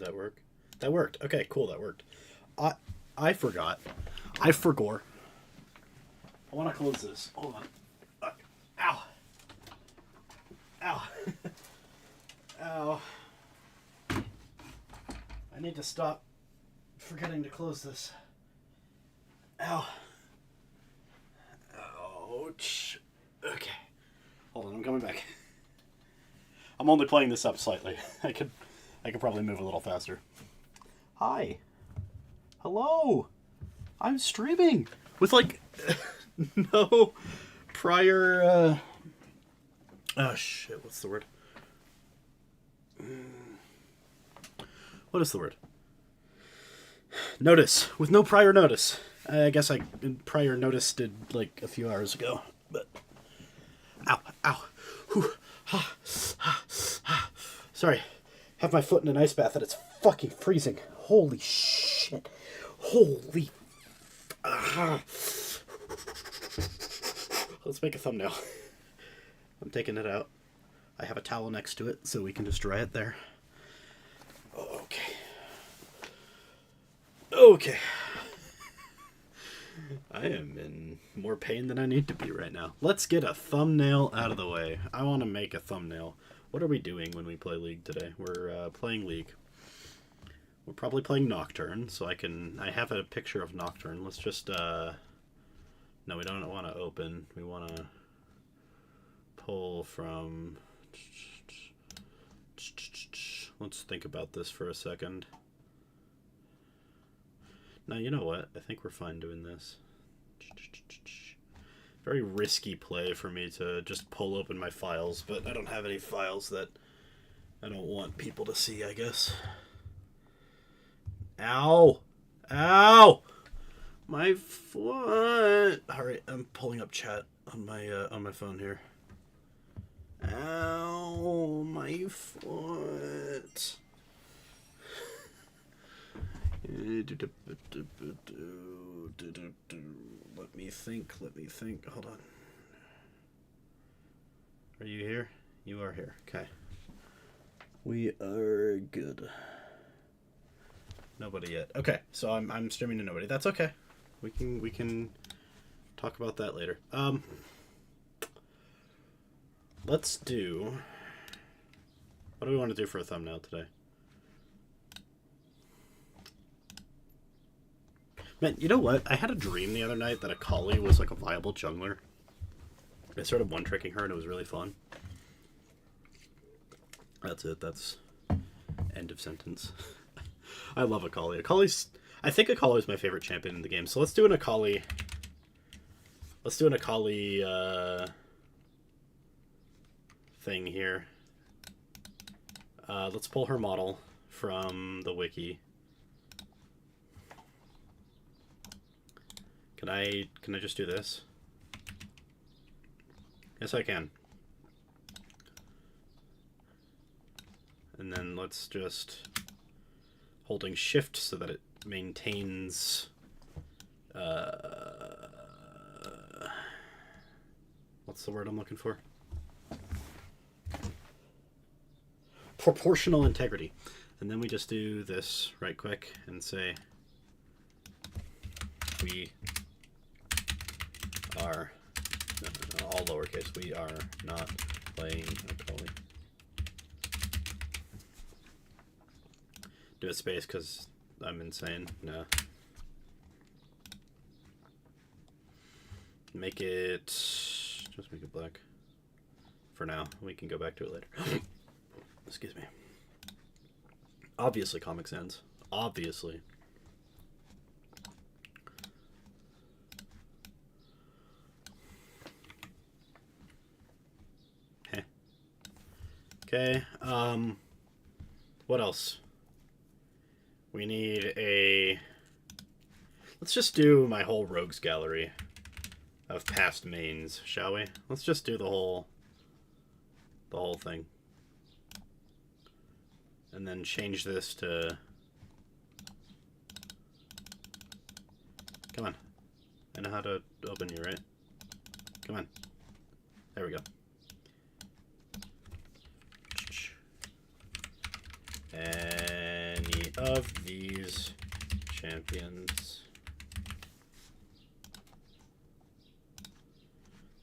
that work? That worked. Okay, cool. That worked. I forgot. I forgot. I want to close this. Hold on. Ow. Ow. Ow. I need to stop forgetting to close this. Ow. Ouch. Okay. Hold on, I'm coming back. I'm only playing this up slightly. I could probably move a little faster. Hi. Hello. I'm streaming with like no prior oh shit, what's the word? What is the word? Notice. With no prior notice. I guess I prior notice did like a few hours ago, but ow, ow. Whew. Ha, ha, ha. Sorry. Have my foot in an ice bath and it's fucking freezing. Holy shit. Holy Let's make a thumbnail. I'm taking it out. I have a towel next to it so we can just dry it there. Okay. Okay. I am in more pain than I need to be right now. Let's get a thumbnail out of the way. I want to make a thumbnail. What are we doing when we play League today? We're playing League. We're probably playing Nocturne, so I have a picture of Nocturne. Let's just, no, we don't want to open. We want to pull from, let's think about this for a second. Now, you know what? I think we're fine doing this. Very risky play for me to just pull open my files, but I don't have any files that I don't want people to see, I guess. Ow! Ow! My foot! Alright, I'm pulling up chat on my phone here. Ow! My foot! Let me think. Hold on. Are you here? You are here. Okay. We are good. Nobody yet. Okay, so I'm streaming to nobody. That's okay. We can talk about that later. Let's do. What do we want to do for a thumbnail today? Man, you know what? I had a dream the other night that Akali was like a viable jungler. I started one-tricking her and it was really fun. That's it. That's end of sentence. I love Akali. I think Akali is my favorite champion in the game. So let's do an Akali. Let's do an Akali thing here. Let's pull her model from the wiki. Can I just do this? Yes, I can. And then let's just holding shift so that it maintains what's the word I'm looking for? Proportional integrity. And then we just do this right quick and say we are no, all lowercase. We are not playing Akali. Do a space because I'm insane. No. Make it. Just make it black. For now. We can go back to it later. Excuse me. Obviously, Comic Sans. Obviously. Heh. Okay. What else? We need a... Let's just do my whole rogues gallery of past mains, shall we? Let's just do the whole thing. And then change this to... Come on. I know how to open you, right? Come on. There we go. Any of these champions.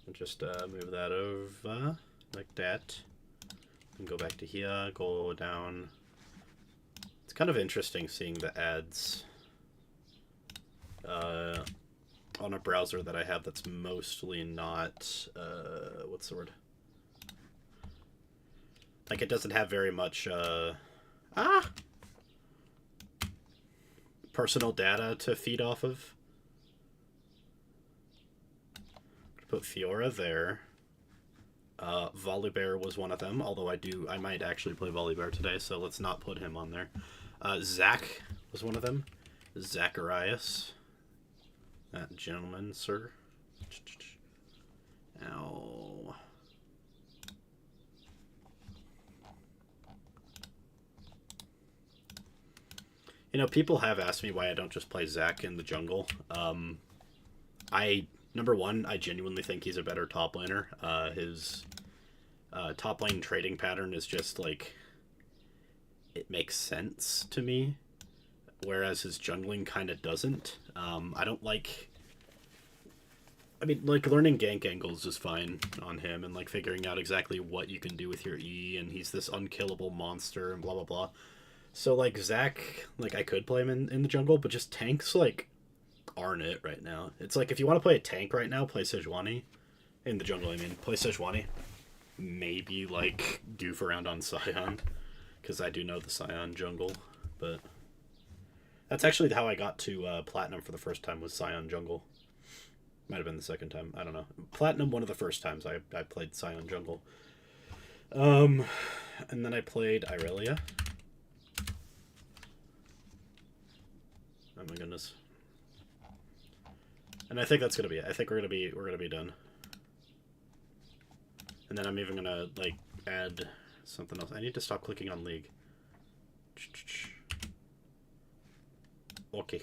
And just move that over like that. And go back to here, go down. It's kind of interesting seeing the ads on a browser that I have that's mostly not, what's the word? Like, it doesn't have very much, personal data to feed off of. Put Fiora there. Volibear was one of them, although I might actually play Volibear today, so let's not put him on there. Zac was one of them. Zacharias. That gentleman, sir. Ow. You know, people have asked me why I don't just play Zac in the jungle. Number one, I genuinely think he's a better top laner. His top lane trading pattern is just, like, it makes sense to me, whereas his jungling kind of doesn't. I don't like... I mean, like, learning gank angles is fine on him, and, like, figuring out exactly what you can do with your E, and he's this unkillable monster, and blah, blah, blah. So, like, Zac, like, I could play him in the jungle, but just tanks, like, aren't it right now. It's like, if you want to play a tank right now, play Sejuani. In the jungle, I mean. Play Sejuani. Maybe, like, goof around on Sion, because I do know the Sion jungle, but... That's actually how I got to Platinum for the first time, was Sion jungle. Might have been the second time, I don't know. Platinum, one of the first times I played Sion jungle. And then I played Irelia. Oh my goodness. And I think that's gonna be it. I think we're gonna be done. And then I'm even gonna, like, add something else. I need to stop clicking on League. Okay.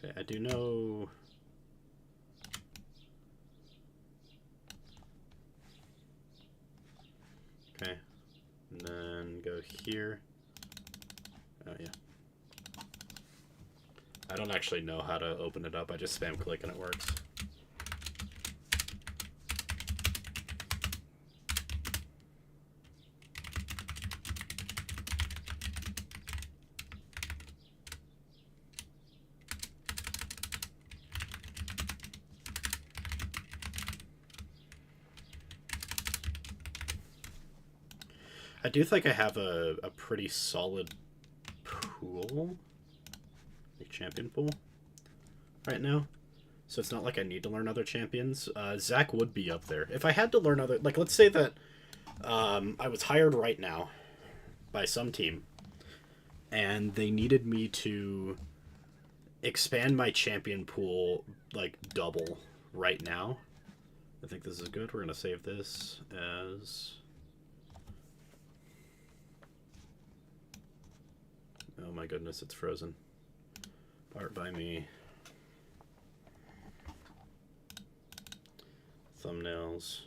Okay, I do know... Okay. And then go here. Oh, yeah. I don't actually know how to open it up. I just spam click and it works. I do think I have a pretty solid pool, like champion pool, right now. So it's not like I need to learn other champions. Zac would be up there. If I had to learn other... Like, let's say that I was hired right now by some team, and they needed me to expand my champion pool, like, double right now. I think this is good. We're going to save this as... Oh my goodness, it's frozen. Art by me. Thumbnails.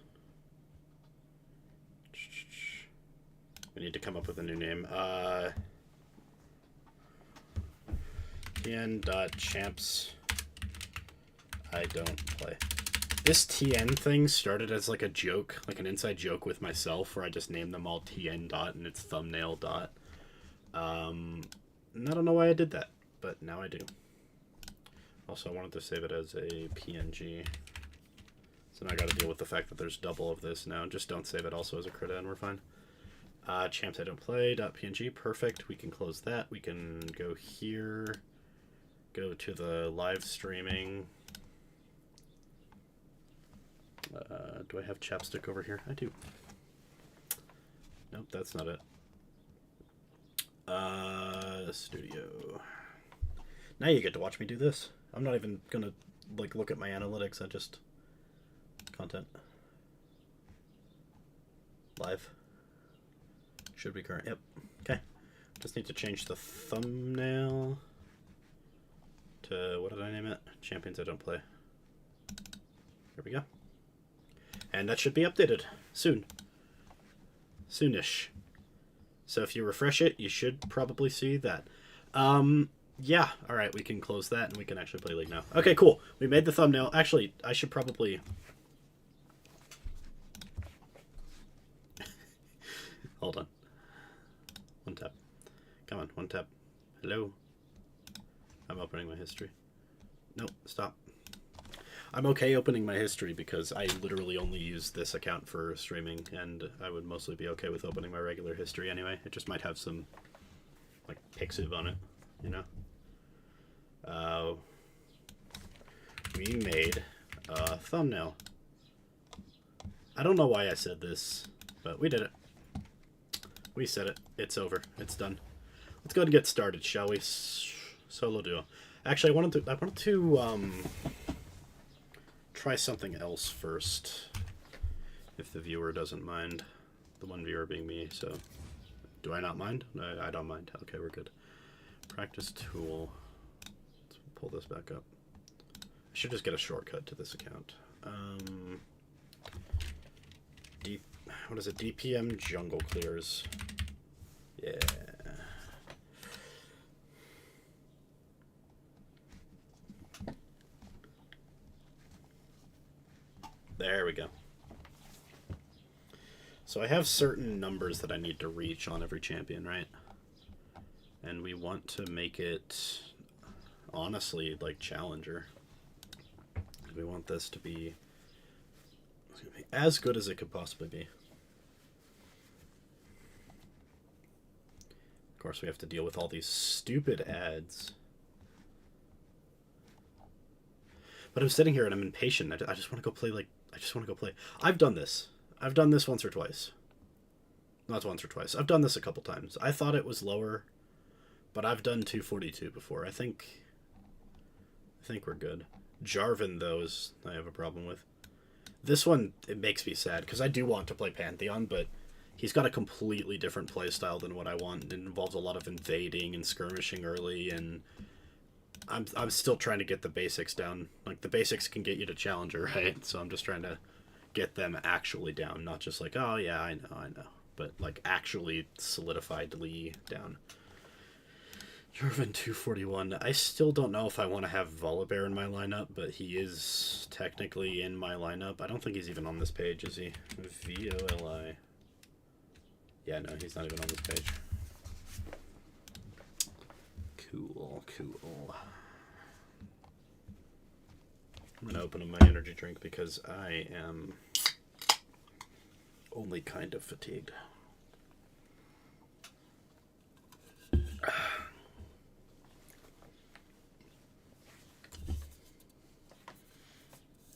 We need to come up with a new name. TN.champs. I don't play. This TN thing started as like a joke, like an inside joke with myself, where I just named them all TN dot and it's thumbnail dot. And I don't know why I did that, but now I do. Also, I wanted to save it as a PNG. So now I gotta deal with the fact that there's double of this now. Just don't save it also as a crit and we're fine. Champs I don't play, .png, perfect. We can close that. We can go here. Go to the live streaming. Do I have chapstick over here? I do. Nope, that's not it. Studio. Now you get to watch me do this. I'm not even gonna, like, look at my analytics. I just... Content. Live. Should be current. Yep. Okay. Just need to change the thumbnail to... What did I name it? Champions I don't play. There we go. And that should be updated soon. Soonish. So if you refresh it, you should probably see that. Yeah, alright, we can close that and we can actually play League now. Okay, cool. We made the thumbnail. Actually, I should probably... Hold on. One tap. Come on, one tap. Hello? I'm opening my history. Nope, stop. I'm okay opening my history because I literally only use this account for streaming, and I would mostly be okay with opening my regular history anyway. It just might have some, like, Pixiv on it, you know? We made a thumbnail. I don't know why I said this, but we did it. We said it. It's over. It's done. Let's go ahead and get started, shall we? Solo duo. Actually, I wanted to try something else first, if the viewer doesn't mind. The one viewer being me, so... Do I not mind? No, I don't mind. Okay, we're good. Practice tool. Let's pull this back up. I should just get a shortcut to this account. What is it? DPM Jungle Clears. Yeah. There we go. So I have certain numbers that I need to reach on every champion, right? And we want to make it, honestly, like Challenger. We want this to be as good as it could possibly be. Of course, we have to deal with all these stupid ads. But I'm sitting here and I'm impatient. I just want to go play, like, I just want to go play. I've done this. I've done this once or twice. Not once or twice. I've done this a couple times. I thought it was lower, but I've done 242 before. I think we're good. Jarvan, though, I have a problem with. This one, it makes me sad, because I do want to play Pantheon, but he's got a completely different playstyle than what I want. It involves a lot of invading and skirmishing early, and I'm still trying to get the basics down. Like, the basics can get you to Challenger, right? So I'm just trying to get them actually down, not just like, oh yeah, I know. But, like, actually solidifiedly down. Jarvan 241. I still don't know if I want to have Volibear in my lineup, but he is technically in my lineup. I don't think he's even on this page, is he? VOLI. Yeah, no, he's not even on this page. Cool. I'm going to open up my energy drink because I am only kind of fatigued. I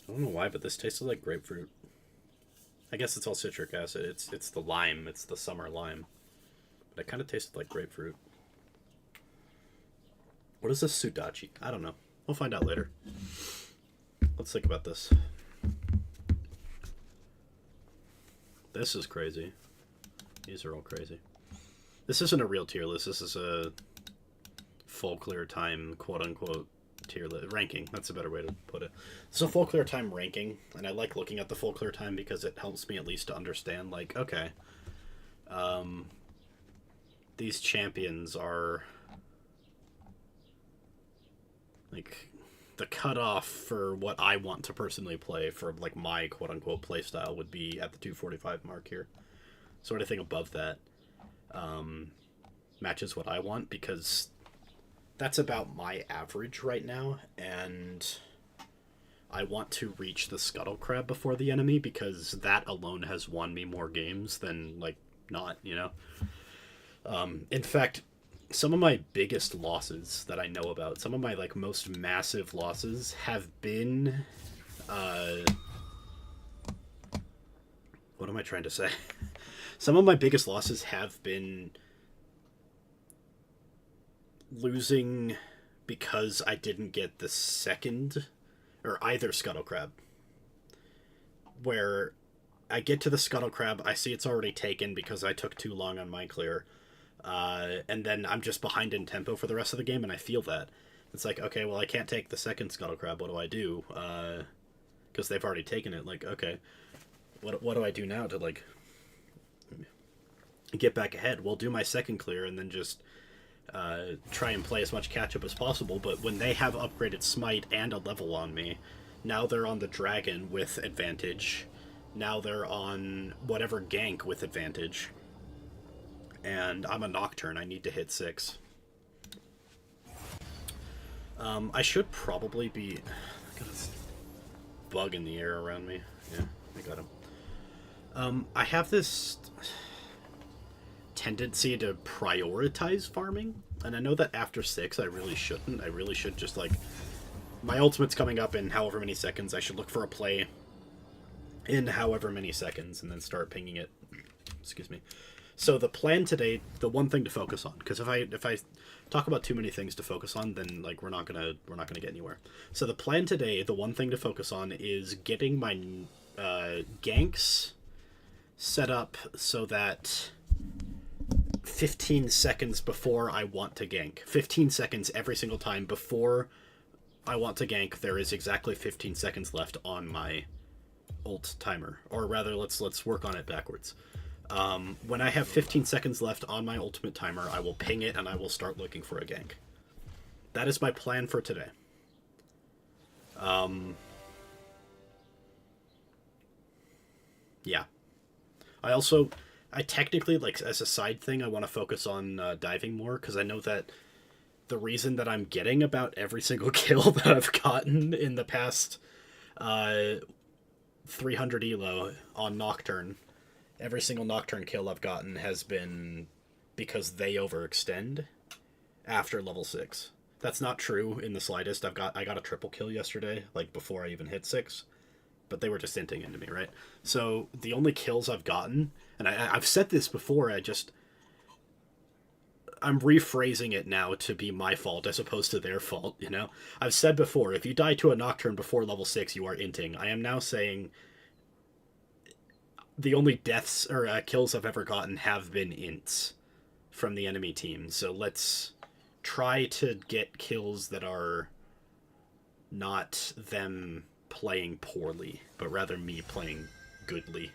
don't know why, but this tasted like grapefruit. I guess it's all citric acid. It's the lime. It's the summer lime. But it kind of tasted like grapefruit. What is this Sudachi? I don't know. We'll find out later. Let's think about this. This is crazy. These are all crazy. This isn't a real tier list. This is a full clear time, quote-unquote, tier list. Ranking. That's a better way to put it. It's a full clear time ranking, and I like looking at the full clear time because it helps me at least to understand, like, okay, these champions are, like, the cutoff for what I want to personally play for, like, my quote-unquote play style would be at the 245 mark here. So anything above that matches what I want, because that's about my average right now, and I want to reach the Scuttle Crab before the enemy, because that alone has won me more games than, like, not, you know? In fact, some of my biggest losses that I know about, some of my, like, most massive losses have been, what am I trying to say? Some of my biggest losses have been losing because I didn't get the second, or either Scuttle Crab. Where I get to the Scuttle Crab, I see it's already taken because I took too long on my clear. And then I'm just behind in tempo for the rest of the game, and I feel that. It's like, okay, well, I can't take the second Scuttle Crab. What do I do? Because they've already taken it. Like, okay. What do I do now to, like, get back ahead? Well, do my second clear and then just try and play as much catch-up as possible. But when they have upgraded Smite and a level on me, now they're on the Dragon with advantage. Now they're on whatever gank with advantage. And I'm a Nocturne. I need to hit 6. I should probably be... I got a bug in the air around me. Yeah, I got him. I have this tendency to prioritize farming, and I know that after 6 I really shouldn't. I really should just, like... My ultimate's coming up in however many seconds. I should look for a play in however many seconds and then start pinging it. Excuse me. So the plan today, the one thing to focus on, because if I talk about too many things to focus on, then, like, we're not gonna get anywhere. So the plan today, the one thing to focus on is getting my ganks set up so that 15 seconds before I want to gank, 15 seconds every single time before I want to gank, there is exactly 15 seconds left on my ult timer. Or rather, let's work on it backwards. When I have 15 seconds left on my ultimate timer, I will ping it and I will start looking for a gank. That is my plan for today. Yeah. I technically, like, as a side thing, I want to focus on diving more, because I know that the reason that I'm getting about every single kill that I've gotten in the past 300 elo on Nocturne, every single Nocturne kill I've gotten has been because they overextend after level 6. That's not true in the slightest. I got a triple kill yesterday, like, before I even hit 6. But they were just hinting into me, right? So the only kills I've gotten, and I've said this before, I'm rephrasing it now to be my fault as opposed to their fault, you know? I've said before, if you die to a Nocturne before level 6, you are inting. I am now saying the only deaths or kills I've ever gotten have been ints from the enemy team. So let's try to get kills that are not them playing poorly, but rather me playing goodly,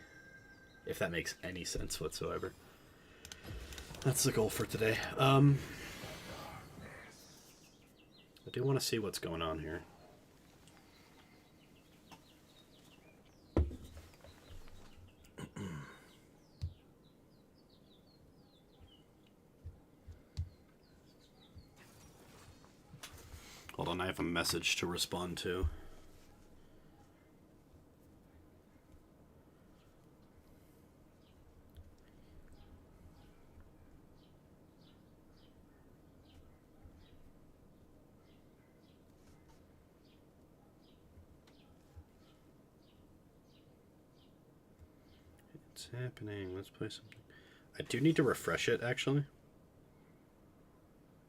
if that makes any sense whatsoever. That's the goal for today. I do want to see what's going on here. Hold on, I have a message to respond to. It's happening. Let's play something. I do need to refresh it, actually.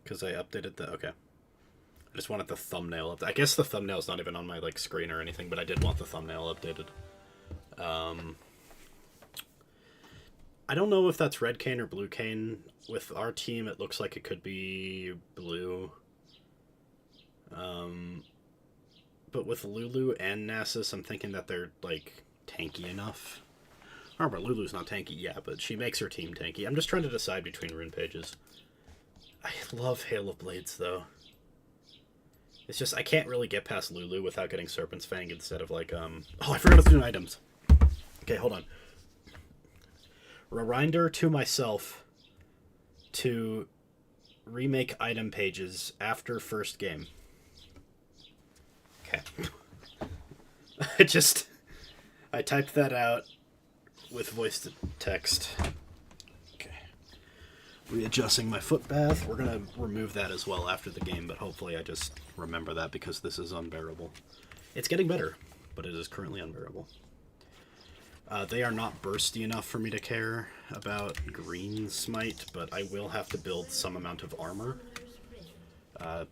Because I updated the... Okay. I just wanted the thumbnail up. I guess the thumbnail's not even on my, like, screen or anything, but I did want the thumbnail updated. I don't know if that's red cane or blue cane. With our team, it looks like it could be blue. But with Lulu and Nasus, I'm thinking that they're, like, tanky enough. Remember, Lulu's not tanky, yeah, but she makes her team tanky. I'm just trying to decide between rune pages. I love Hail of Blades, though. It's just, I can't really get past Lulu without getting Serpent's Fang instead of, like, Oh, I forgot to do items. Okay, hold on. Reminder to myself to remake item pages after first game. Okay. I typed that out with voice to text. Okay. Readjusting my foot bath. We're going to remove that as well after the game, but hopefully I just remember that because this is unbearable. It's getting better, but it is currently unbearable. They are not bursty enough for me to care about green smite, but I will have to build some amount of armor.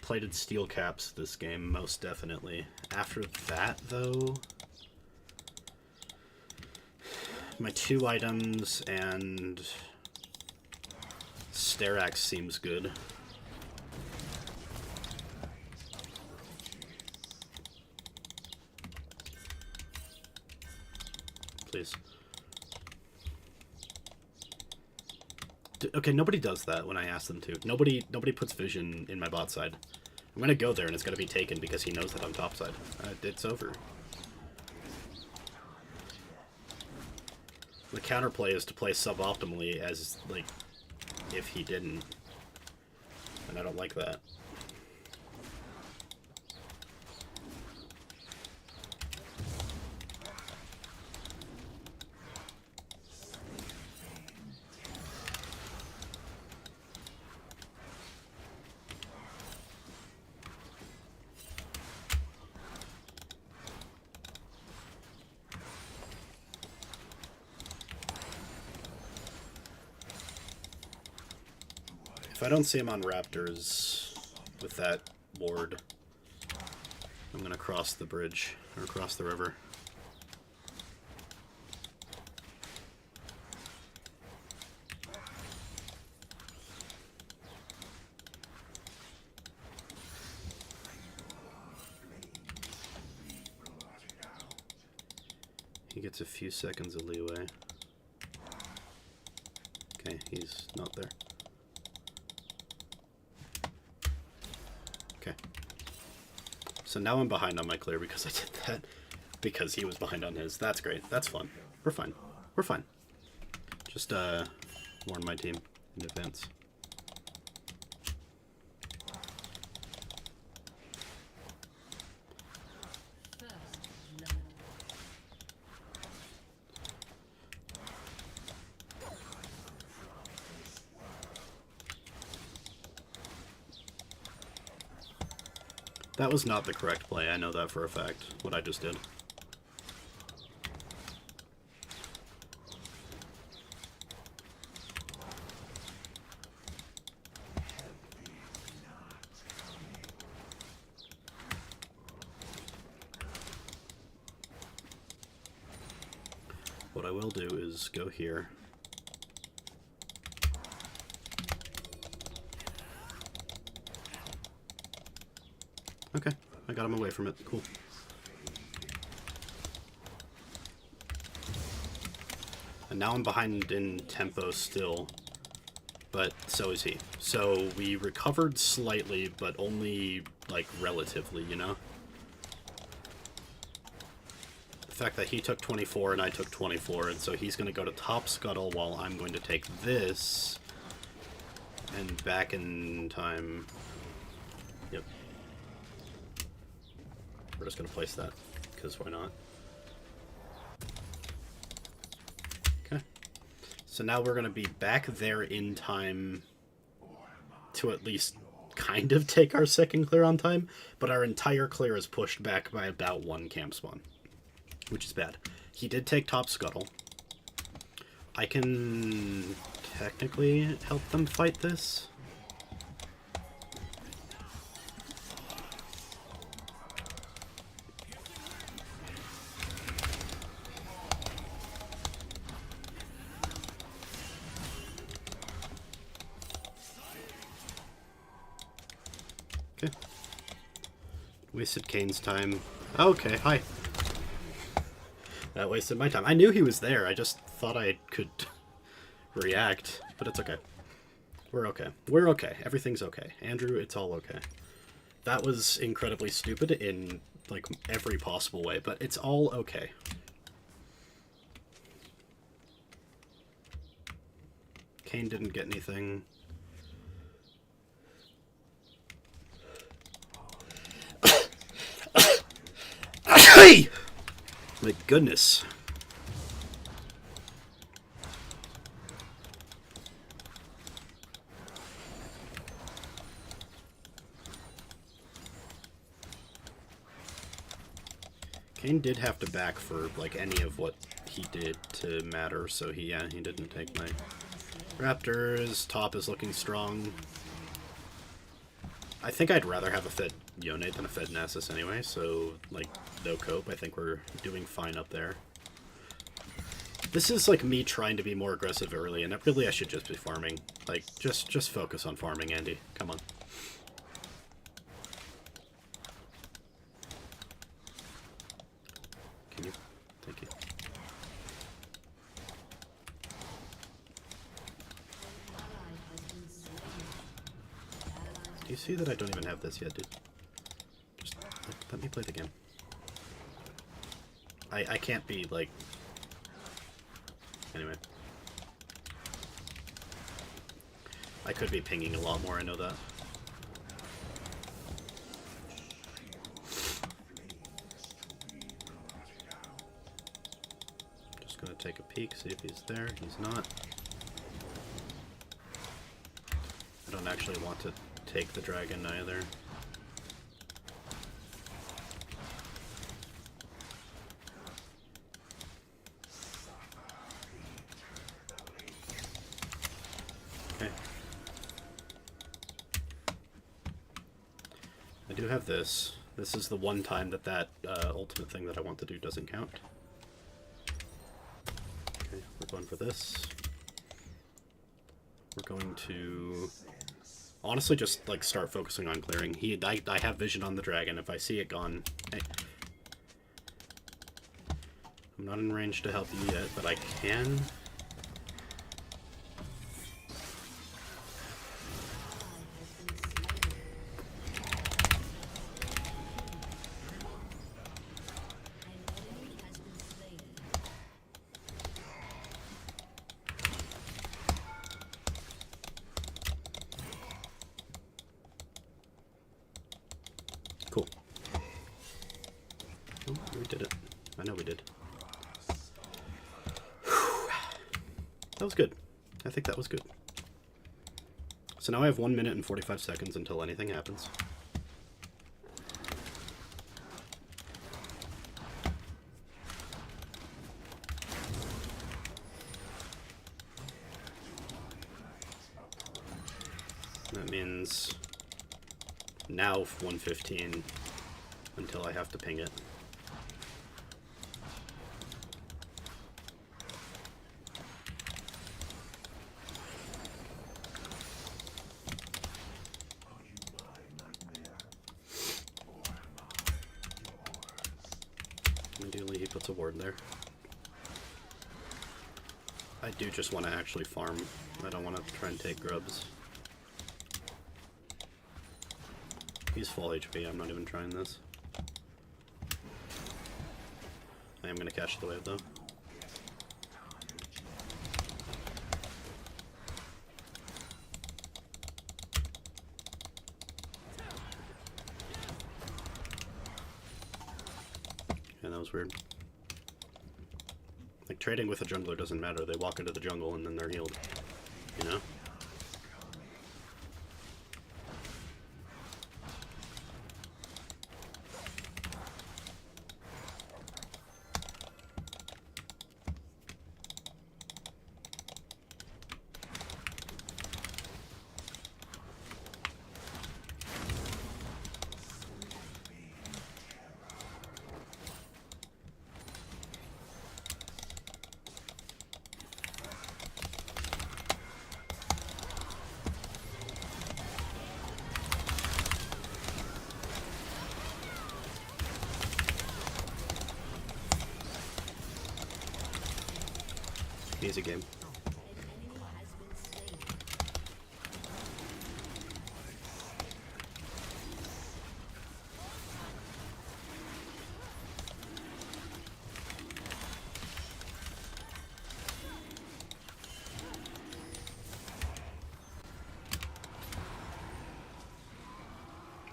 Plated steel caps this game, most definitely. After that, though, my 2 items and Sterax seems good. Please. Okay, nobody does that when I ask them to. Nobody puts vision in my bot side. I'm gonna go there and it's gonna be taken because he knows that I'm top side. It's over. The counterplay is to play suboptimally as, like, if he didn't. And I don't like that. If I don't see him on Raptors with that ward, I'm gonna cross the bridge, or cross the river. He gets a few seconds of leeway. Okay, he's not there. Okay. So now I'm behind on my clear because I did that. Because he was behind on his. That's great. That's fun. We're fine. We're fine. Just warn my team in advance. That was not the correct play. I know that for a fact, what I just did. What I will do is go here. Okay, I got him away from it. Cool. And now I'm behind in tempo still, but so is he. So we recovered slightly, but only, like, relatively, you know? The fact that he took 24 and I took 24, and so he's going to go to top scuttle while I'm going to take this. And back in time... Yep. We're just going to place that, because why not? Okay. So now we're going to be back there in time to at least kind of take our second clear on time, but our entire clear is pushed back by about one camp spawn, which is bad. He did take top scuttle. I can technically help them fight this. Okay. Wasted Kane's time. Okay, hi. That wasted my time. I knew he was there. I just thought I could react, but it's okay. We're okay. We're okay. Everything's okay. Andrew, it's all okay. That was incredibly stupid in, like, every possible way, but it's all okay. Kane didn't get anything. My goodness. Kane did have to back for, like, any of what he did to matter, so he didn't take my Raptors. Top is looking strong. I think I'd rather have a fed Yone than a fed Nasus anyway, so, like, no cope. I think we're doing fine up there. This is, like, me trying to be more aggressive early, and really I should just be farming. Like, just focus on farming, Andy. Come on. Can you? Thank you. you see that I don't even have this yet, dude? Just let me play the game. I can't be, like... Anyway. I could be pinging a lot more, I know that. Just gonna take a peek, see if he's there. He's not. I don't actually want to take the dragon either. Okay. I do have this. This is the one time that ultimate thing that I want to do doesn't count. Okay, we're going for this. We're going to honestly just like start focusing on clearing. I have vision on the dragon. If I see it gone, hey. I'm not in range to help you yet, but I can. Cool. Oh, we did it. I know we did. That was good. I think that was good. So now I have 1 minute and 45 seconds until anything happens. That means now 1:15 until I have to ping it. Ideally he puts a ward there. I do just want to actually farm. I don't want to try and take grubs. He's full HP, I'm not even trying this. I am going to catch the wave though. Yeah, that was weird. Like, trading with a jungler doesn't matter. They walk into the jungle and then they're healed. You know? Easy game.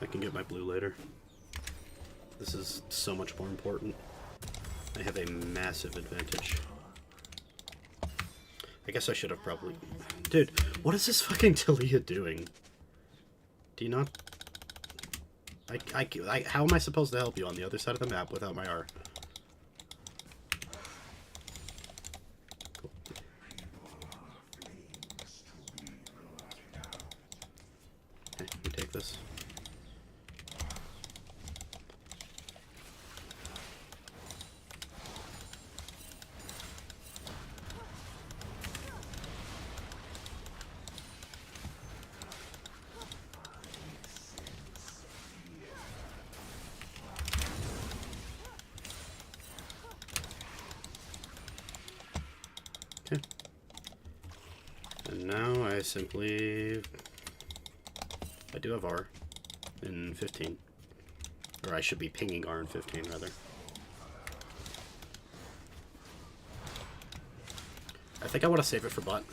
I can get my blue later. This is so much more important. I have a massive advantage. I guess I should have probably... Dude, what is this fucking Taliyah doing? Do you not... how am I supposed to help you on the other side of the map without my R? Cool. Okay, we take this. Okay. And now I simply I do have R in 15. Or I should be pinging R in 15, rather. I think I want to save it for bot.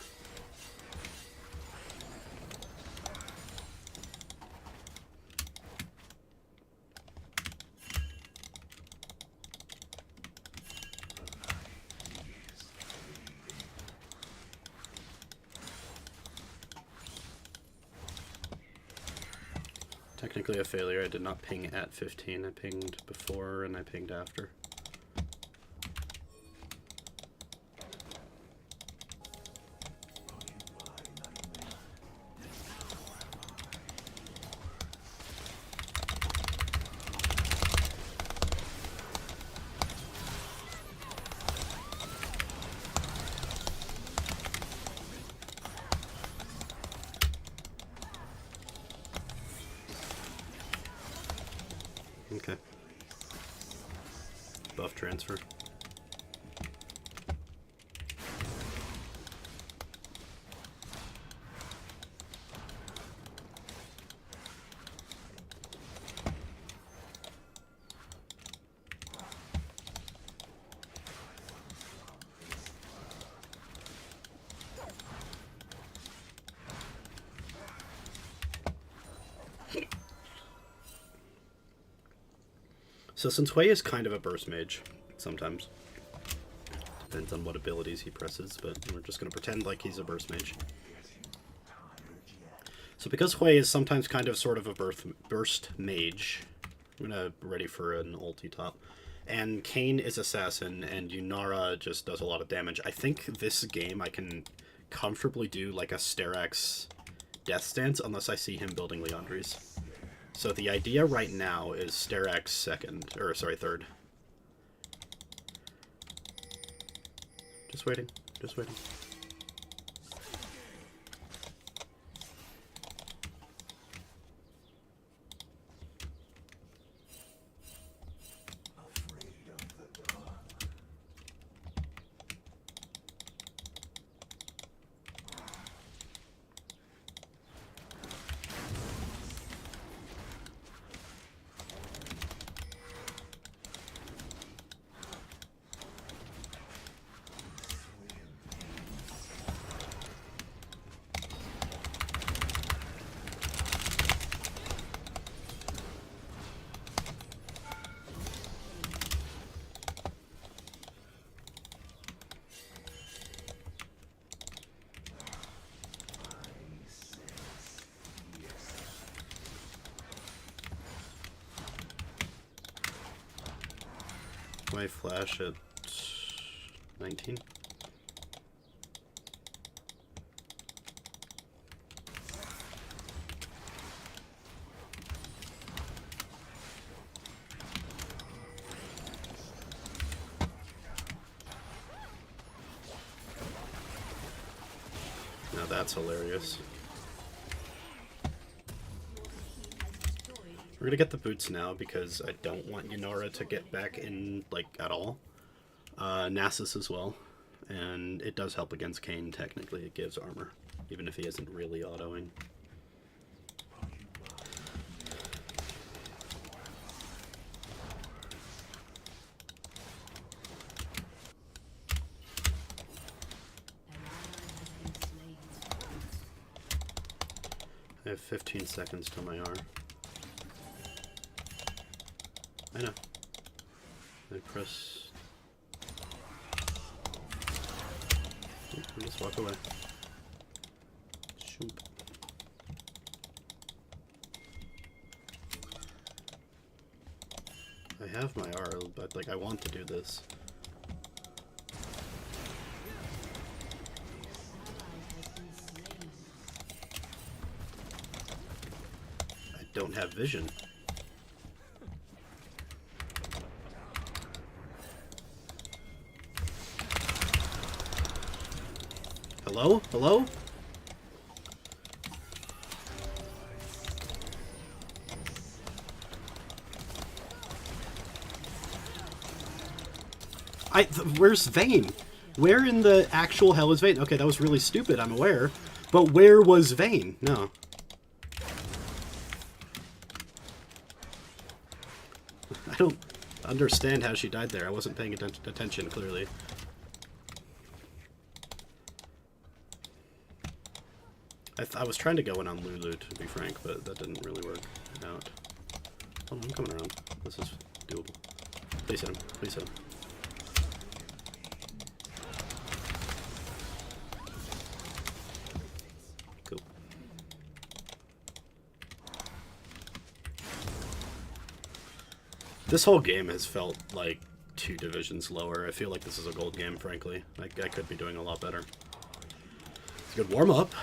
Technically a failure. I did not ping at 15. I pinged before and I pinged after. Okay. Buff transfer. So since Hui is kind of a burst mage, sometimes. Depends on what abilities he presses, but we're just going to pretend like he's a burst mage. So because Hui is sometimes kind of sort of a burst mage, I'm going to ready for an ulti top. And Kayn is assassin, and Yunara just does a lot of damage. I think this game I can comfortably do like a Sterak's death stance, unless I see him building Liandry's. So the idea right now is Sterak's third. Just waiting, just waiting. My flash at 19. Now that's hilarious. We're gonna get the boots now because I don't want Yunara to get back in, like, at all. Nasus as well. And it does help against Kayn, technically. It gives armor, even if he isn't really autoing. I have 15 seconds till my R. I know. I press... Oh, just walk away. Shoop. I have my R, but, like, I want to do this. I don't have vision. Hello? Hello? Where's Vayne? Where in the actual hell is Vayne? Okay, that was really stupid, I'm aware. But where was Vayne? No. don't understand how she died there. I wasn't paying attention, clearly. I was trying to go in on Lulu, to be frank, but that didn't really work out. Oh, I'm coming around. This is doable. Please hit him. Please hit him. Cool. This whole game has felt like 2 divisions lower. I feel like this is a gold game, frankly. I could be doing a lot better. It's a good warm-up,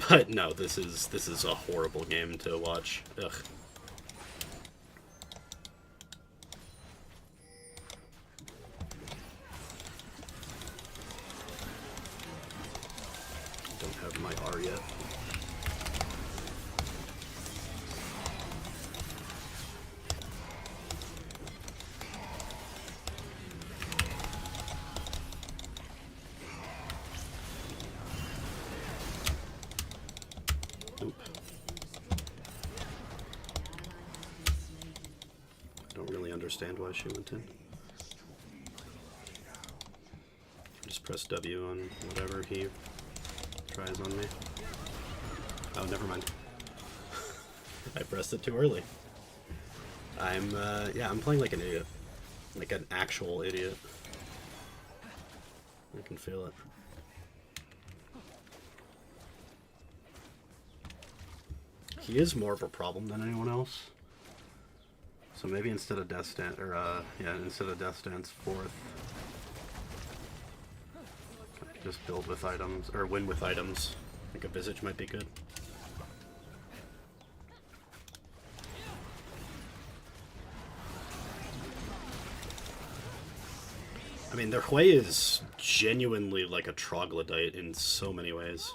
but no, this is a horrible game to watch. Ugh. Don't have my R yet. Understand why she went in. Just press W on whatever he tries on me. Oh, never mind. I pressed it too early. Yeah, I'm playing like an idiot. Like an actual idiot. I can feel it. He is more of a problem than anyone else. So maybe instead of Death Stance, or instead of Death Stance 4th, just build with items, or win with items. I think a Visage might be good. I mean, their Hui is genuinely like a troglodyte in so many ways.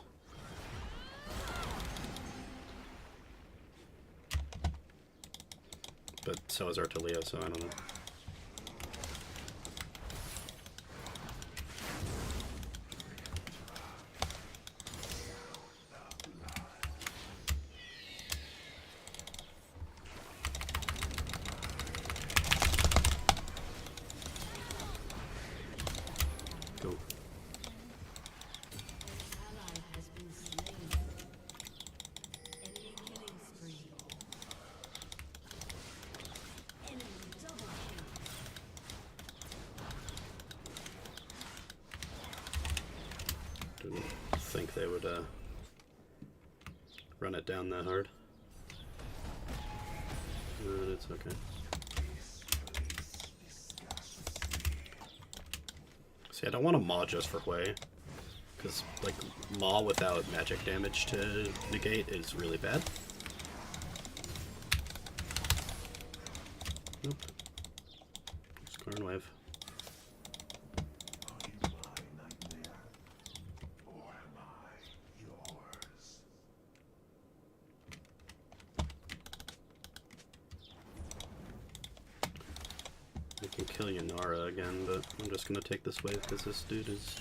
But so is Artilio, so I don't know. Go. Didn't think they would run it down that hard. But it's okay. See, I don't want a Maw just for Hui, because like Maw without magic damage to negate is really bad. Nope. Skarn Wave. I can kill Yanara again, but I'm just gonna take this wave because this dude is...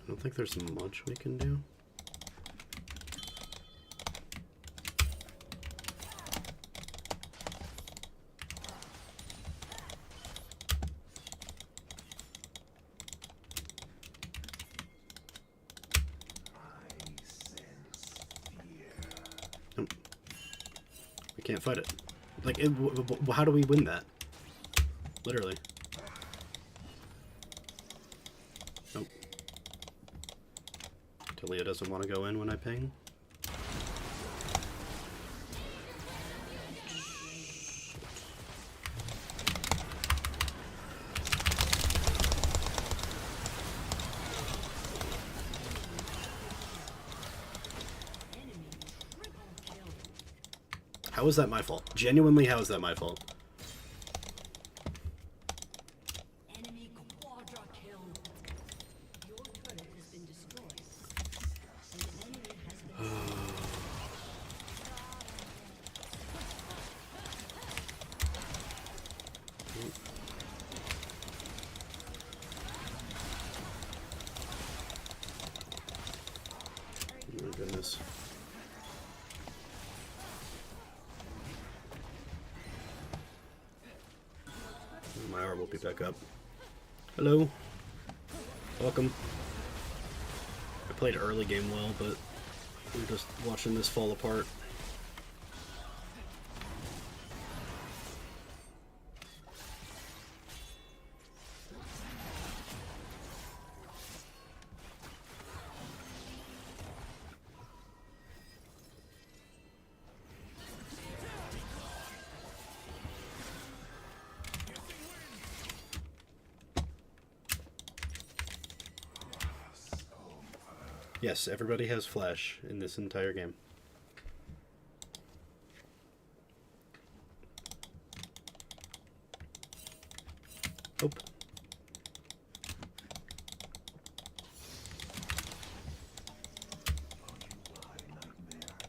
I don't think there's much we can do. Can't fight it. Like, how do we win that? Literally. Nope. Talia doesn't want to go in when I ping. How is that my fault? Genuinely, how is that my fault? Enemy quadra kill. Your turret has been destroyed. An enemy has been Oh my goodness. My R will be back up. Hello. Welcome. I played early game well, but we're just watching this fall apart. Yes, everybody has flash in this entire game. Oh.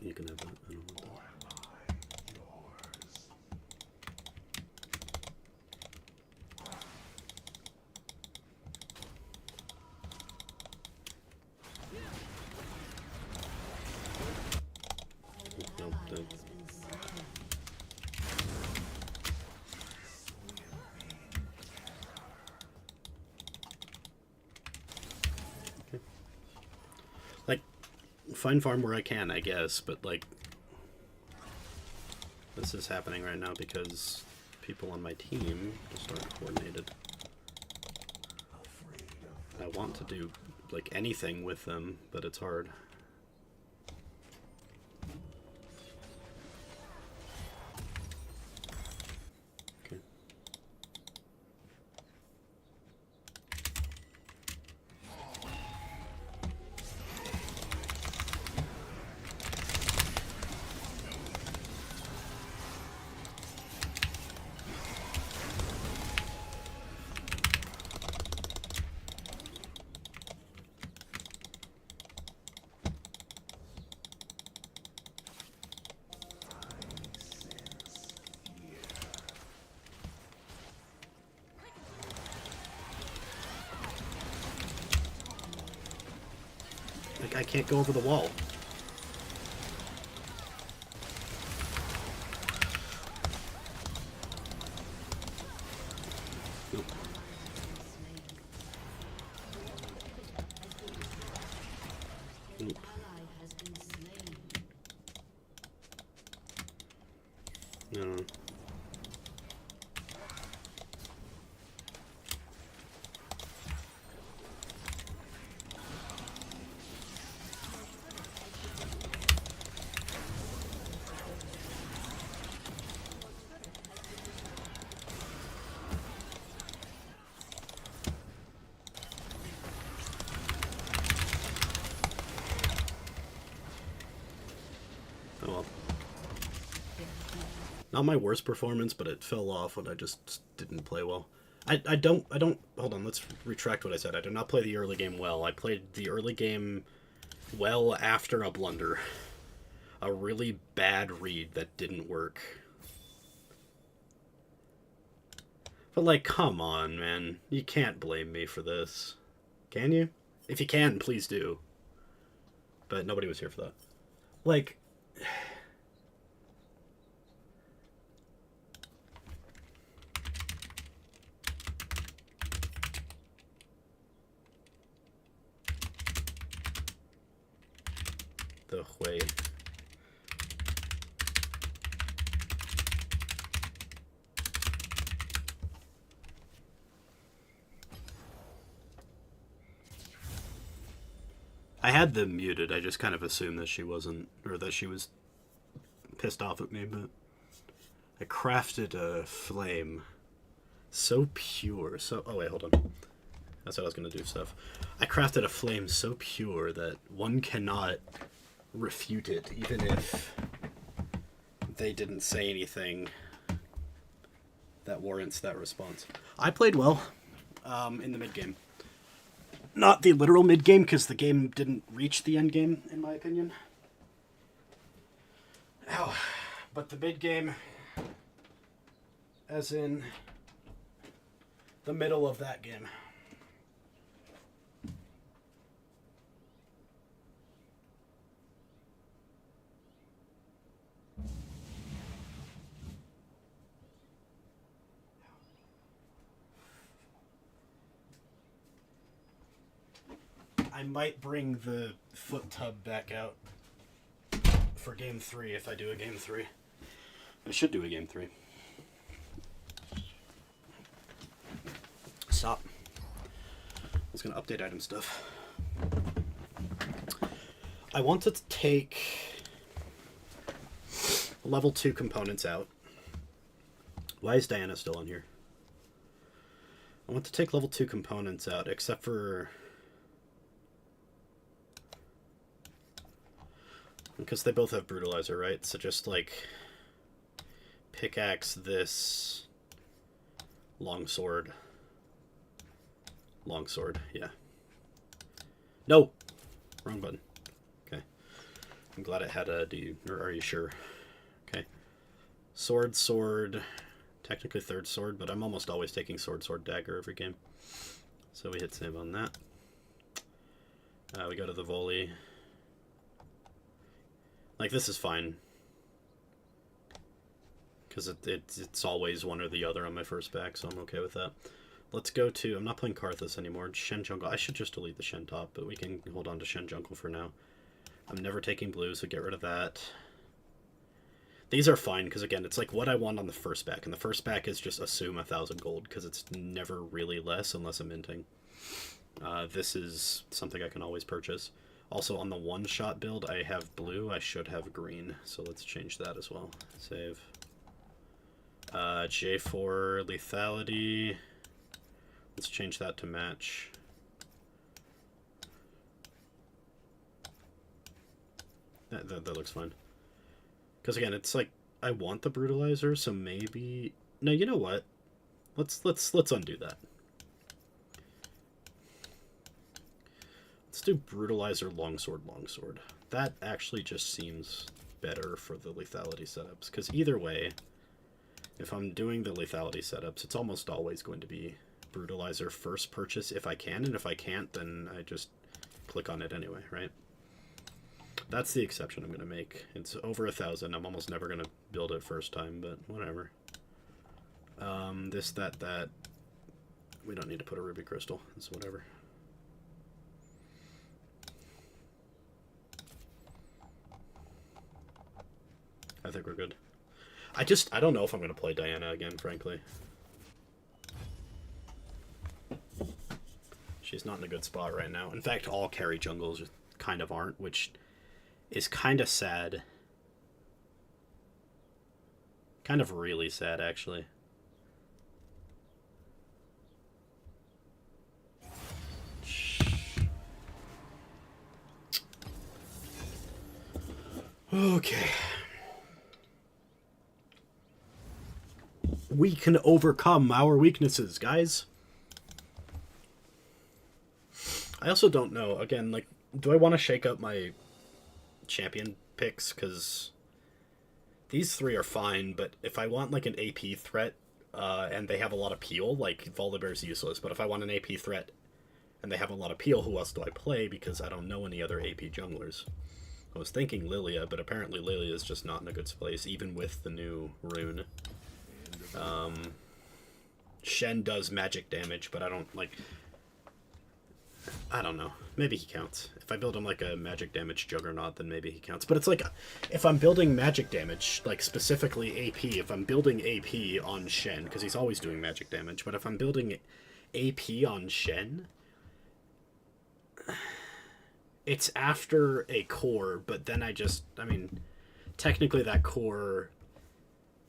You can have that. I don't want that. Nope, that- Okay. Like, find farm where I can, I guess, but like, this is happening right now because people on my team just aren't coordinated. I want to do like anything with them, but it's hard. Okay. Like, I can't go over the wall. Nope. Nope. ally has been slain. No. Oh well. Not my worst performance, but it fell off when I just didn't play well. I don't, hold on, let's retract what I said. I did not play the early game well. I played the early game well after a blunder. A really bad read that didn't work. But like, come on, man. You can't blame me for this. Can you? If you can, please do. But nobody was here for that. Like... the way. I had them muted. I just kind of assumed that she wasn't, or that she was pissed off at me, but I crafted a flame so pure. So, oh wait, hold on. That's what I was going to do stuff. I crafted a flame so pure that one cannot refute it, even if they didn't say anything that warrants that response. I played well in the mid-game. Not the literal mid-game, because the game didn't reach the end game, in my opinion. Ow. But the mid-game, as in the middle of that game. I might bring the foot tub back out for game 3 if I do a game 3. I should do a game 3. Stop. I was going to update item stuff. I want to take level 2 components out. Why is Diana still on here? I want to take level 2 components out, except for... because they both have brutalizer, right? So just like pickaxe this longsword. Longsword, yeah. No! Wrong button. Okay. I'm glad it had a or are you sure? Okay. Sword, sword. Technically third sword, but I'm almost always taking sword, sword, dagger every game. So we hit save on that. We go to the volley. Like, this is fine. Because it's always one or the other on my first back, so I'm okay with that. Let's go to... I'm not playing Karthus anymore. Shen Jungle. I should just delete the Shen top, but we can hold on to Shen Jungle for now. I'm never taking blue, so get rid of that. These are fine, because again, it's like what I want on the first back. And the first back is just assume 1,000 gold, because it's never really less unless I'm minting. This is something I can always purchase. Also, on the one-shot build, I have blue. I should have green, so let's change that as well. Save. J4 lethality. Let's change that to match. That looks fine. Because again, it's like I want the brutalizer, so maybe. No, you know what? Let's undo that. Let's do brutalizer, longsword, longsword. That actually just seems better for the lethality setups. Because either way, if I'm doing the lethality setups, it's almost always going to be brutalizer first purchase if I can, and if I can't, then I just click on it anyway, right? That's the exception I'm going to make. It's over 1,000. I'm almost never going to build it first time, but whatever. This, that. We don't need to put a ruby crystal. It's whatever. I think we're good. I don't know if I'm going to play Diana again, frankly. She's not in a good spot right now. In fact, all carry jungles just kind of aren't, which is kind of sad. Kind of really sad, actually. Okay. We can overcome our weaknesses, guys. I also don't know, again, like, do I want to shake up my champion picks? Because these three are fine, but if I want, like, an AP threat, and they have a lot of peel, like, Volibear's useless, but if I want an AP threat and they have a lot of peel, who else do I play? Because I don't know any other AP junglers. I was thinking Lilia, but apparently Lilia is just not in a good place, even with the new rune. Shen does magic damage, but I don't, like... I don't know. Maybe he counts. If I build him like a magic damage juggernaut, then maybe he counts. But it's like, if I'm building magic damage, like specifically AP, if I'm building AP on Shen, because he's always doing magic damage, but if I'm building AP on Shen, It's after a core, but then I mean, technically that core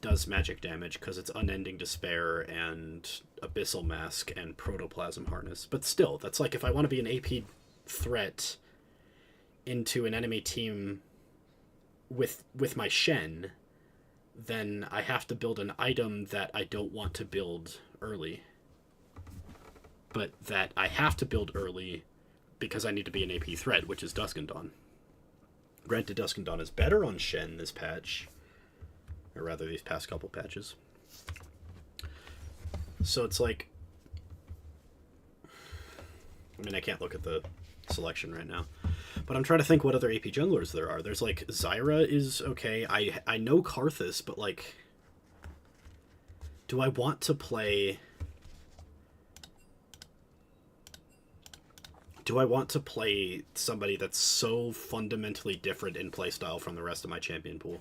does magic damage because it's Unending Despair and Abyssal Mask and Protoplasm Harness. But still, that's like if I want to be an AP threat into an enemy team with my Shen, then I have to build an item that I don't want to build early. But that I have to build early because I need to be an AP threat, which is Dusk and Dawn. Granted, Dusk and Dawn is better on Shen this patch, or rather these past couple patches. So it's like, I mean, I can't look at the selection right now, but I'm trying to think what other AP junglers there are. There's like Zyra is okay. I know Karthus, but like, do I want to play? Do I want to play somebody that's so fundamentally different in playstyle from the rest of my champion pool?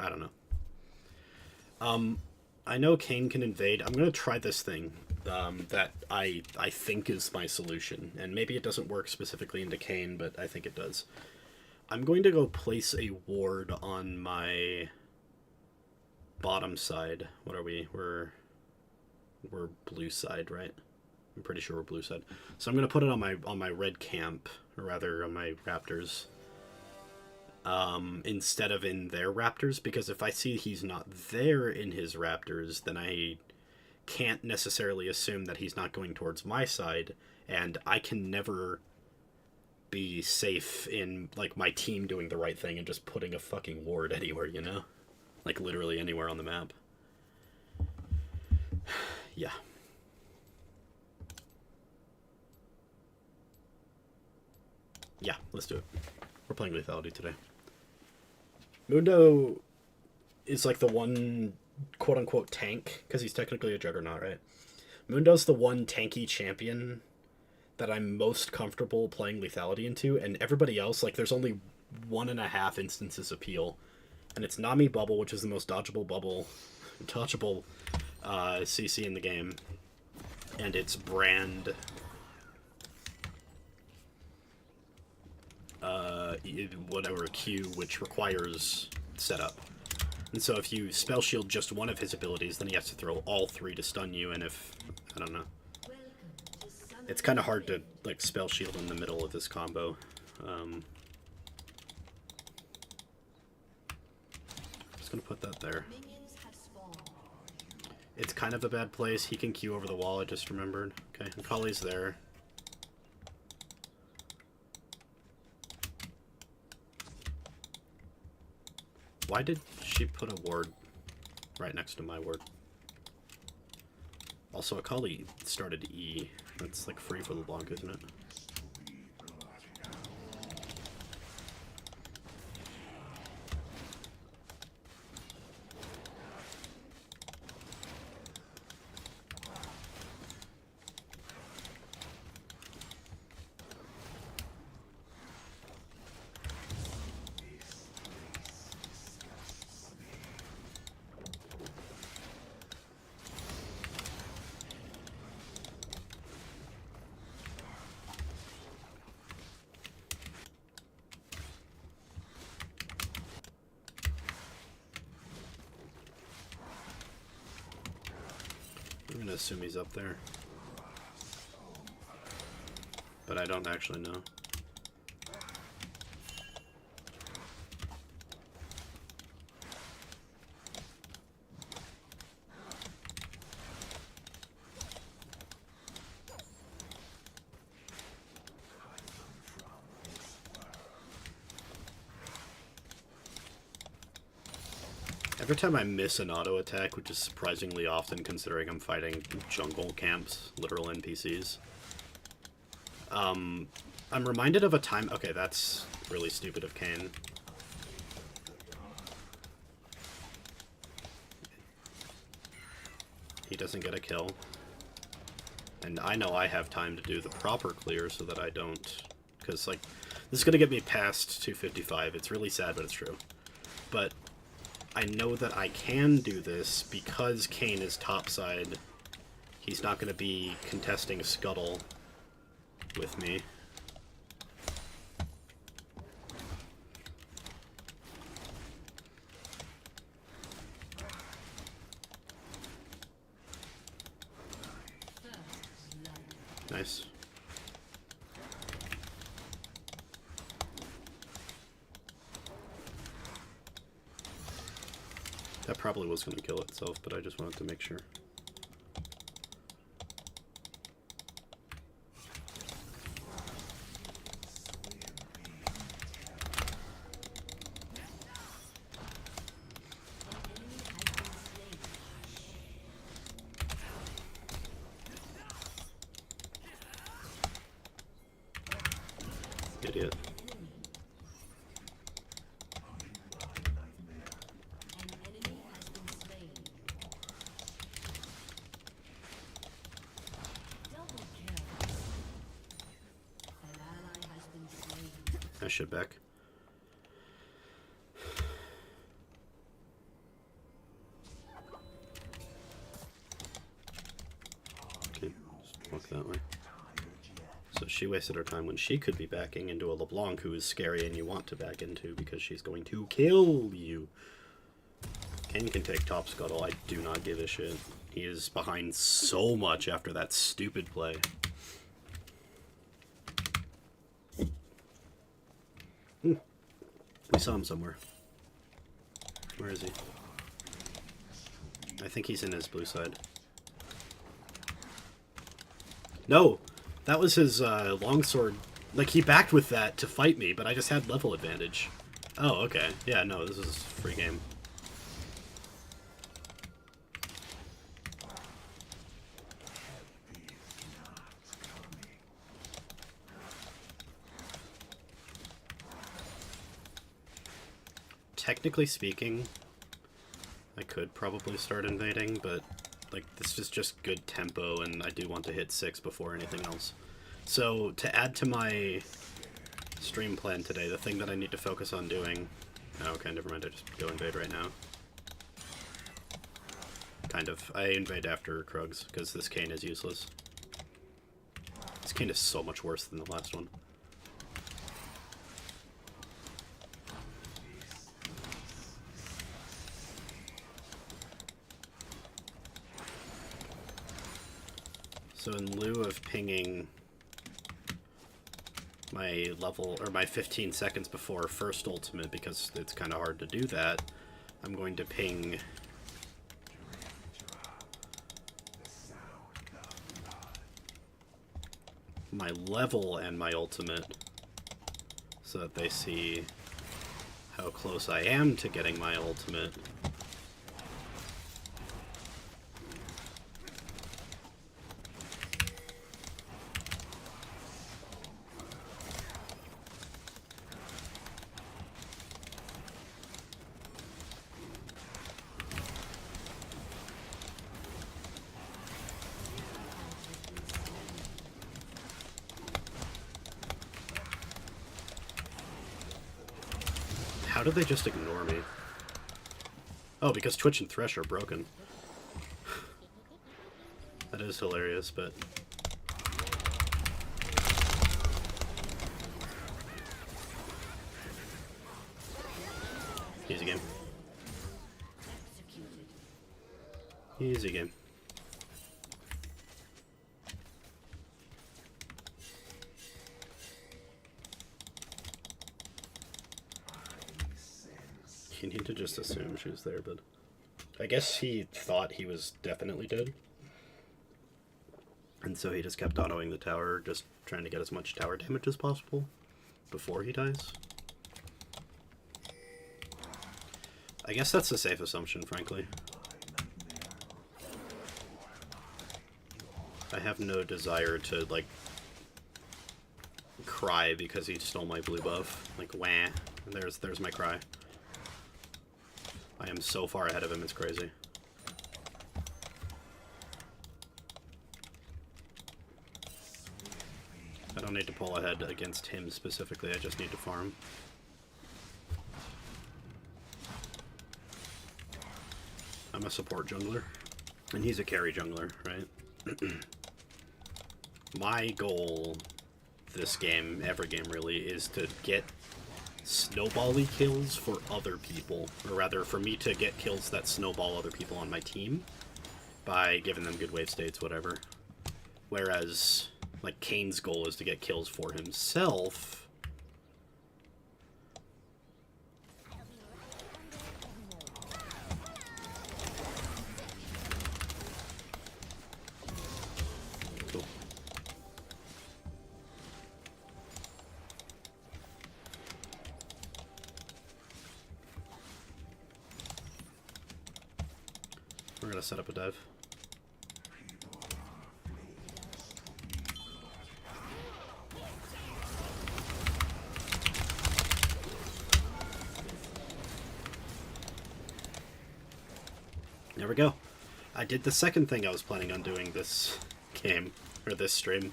I don't know. I know Kayn can invade. I'm gonna try this thing that I think is my solution, and maybe it doesn't work specifically into Kayn, but I think it does. I'm going to go place a ward on my bottom side. What are we? We're blue side, right? I'm pretty sure we're blue side. So I'm gonna put it on my red camp, or rather on my Raptors. Instead of in their Raptors, because if I see he's not there in his Raptors, then I can't necessarily assume that he's not going towards my side, and I can never be safe in, like, my team doing the right thing and just putting a fucking ward anywhere, you know? Like, literally anywhere on the map. Yeah. Yeah, let's do it. We're playing Lethality today. Mundo is like the one quote-unquote tank, because he's technically a Juggernaut, right? Mundo's the one tanky champion that I'm most comfortable playing Lethality into, and everybody else, like, there's only 1.5 instances of peel, and it's Nami Bubble, which is the most dodgeable CC in the game, and it's Brand... whatever Q, which requires setup. And so if you spell shield just one of his abilities, then he has to throw all 3 to stun you, and if, I don't know. It's kind of hard to, like, spell shield in the middle of this combo. Just gonna put that there. It's kind of a bad place. He can Q over the wall, I just remembered. Okay, Akali's there. Why did she put a ward right next to my ward? Also, Akali started E. That's like free for the Blanc, isn't it? I'm gonna assume he's up there. But I don't actually know. Every time I miss an auto attack, which is surprisingly often considering I'm fighting jungle camps, literal NPCs, I'm reminded of a time... Okay, that's really stupid of Kayn. He doesn't get a kill. And I know I have time to do the proper clear so that I don't... Because, like, this is going to get me past 255. It's really sad, but it's true. But I know that I can do this because Kayn is topside. He's not going to be contesting Scuttle with me. Nice. That probably was going to kill itself, but I just wanted to make sure. Idiot. Nice shit back. Okay, just walk that way. So she wasted her time when she could be backing into a LeBlanc who is scary and you want to back into because she's going to kill you. Ken can take top scuttle. I do not give a shit. He is behind so much after that stupid play. We saw him somewhere. Where is he? I think he's in his blue side. No! That was his longsword. Like, he backed with that to fight me, but I just had level advantage. Oh, okay. Yeah, no, this is free game. Technically speaking, I could probably start invading, but like this is just good tempo and I do want to hit 6 before anything else. So to add to my stream plan today, the thing that I need to focus on doing... Oh, okay, never mind, I just go invade right now. Kind of. I invade after Krugs, because this Kayn is useless. This Kayn is so much worse than the last one. So in lieu of pinging my level, or my 15 seconds before first ultimate, because it's kind of hard to do that, I'm going to ping my level and my ultimate so that they see how close I am to getting my ultimate. How did they just ignore me? Oh, because Twitch and Thresh are broken. That is hilarious, but... Easy game. Easy game. You need to just assume she was there, but... I guess he thought he was definitely dead. And so he just kept autoing the tower, just trying to get as much tower damage as possible before he dies. I guess that's a safe assumption, frankly. I have no desire to, like, cry because he stole my blue buff. Like, wah. There's my cry. I am so far ahead of him, it's crazy. I don't need to pull ahead against him specifically, I just need to farm. I'm a support jungler, and he's a carry jungler, right? My goal this game, every game really, is to get snowbally kills for other people, or rather for me to get kills that snowball other people on my team by giving them good wave states, whatever. Whereas Like, Kane's goal is to get kills for himself. Cool. We're gonna set up a dive. There we go. I did the second thing I was planning on doing this game, or this stream,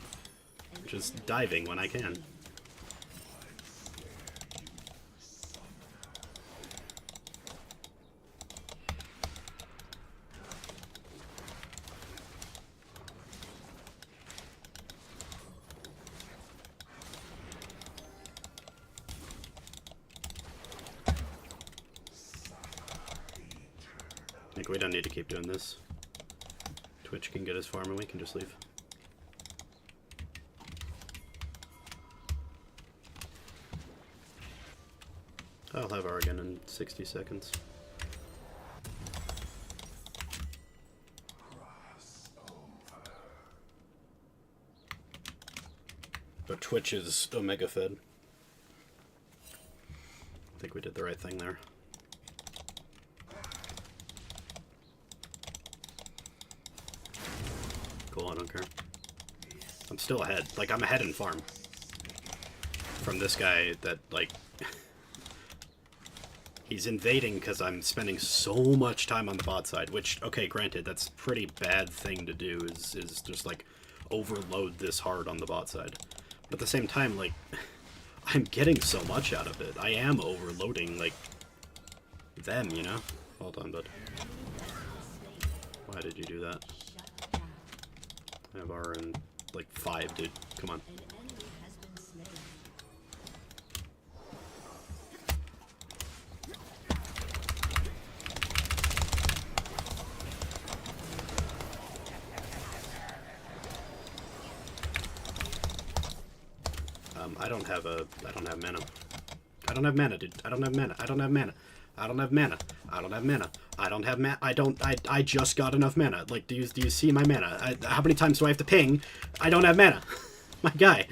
which is diving when I can. I think we don't need to keep doing this. Twitch can get his farm and we can just leave. I'll have Argon in 60 seconds. But Twitch is Omega fed. I think we did the right thing there. Cool, I don't care. I'm still ahead. Like, I'm ahead in farm. From this guy that, like... he's invading because I'm spending so much time on the bot side, which, okay, granted, that's a pretty bad thing to do, is just, like, overload this hard on the bot side. But at the same time, like, I'm getting so much out of it. I am overloading, like, them, you know? Hold on, bud. Why did you do that? I have R in, like, 5, dude. Come on. I don't have mana. I don't have mana, dude. I don't have mana. I don't have mana. I don't have mana. I don't have mana. I don't have mana. I just got enough mana. Like, do you see my mana? How many times do I have to ping? I don't have mana. My guy.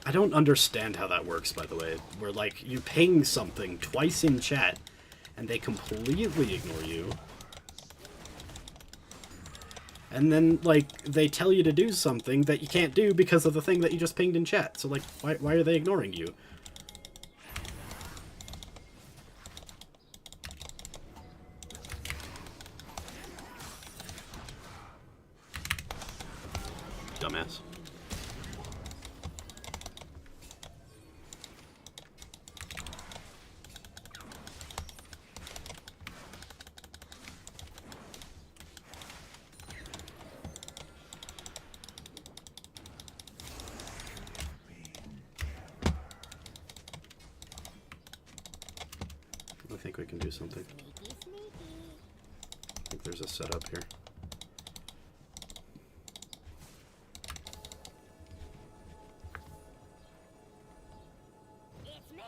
I don't understand how that works, by the way. Where, like, you ping something twice in chat, and they completely ignore you. And then, like, they tell you to do something that you can't do because of the thing that you just pinged in chat. So, like, why are they ignoring you? Dumbass. I think we can do something. I think there's a setup here. It's me.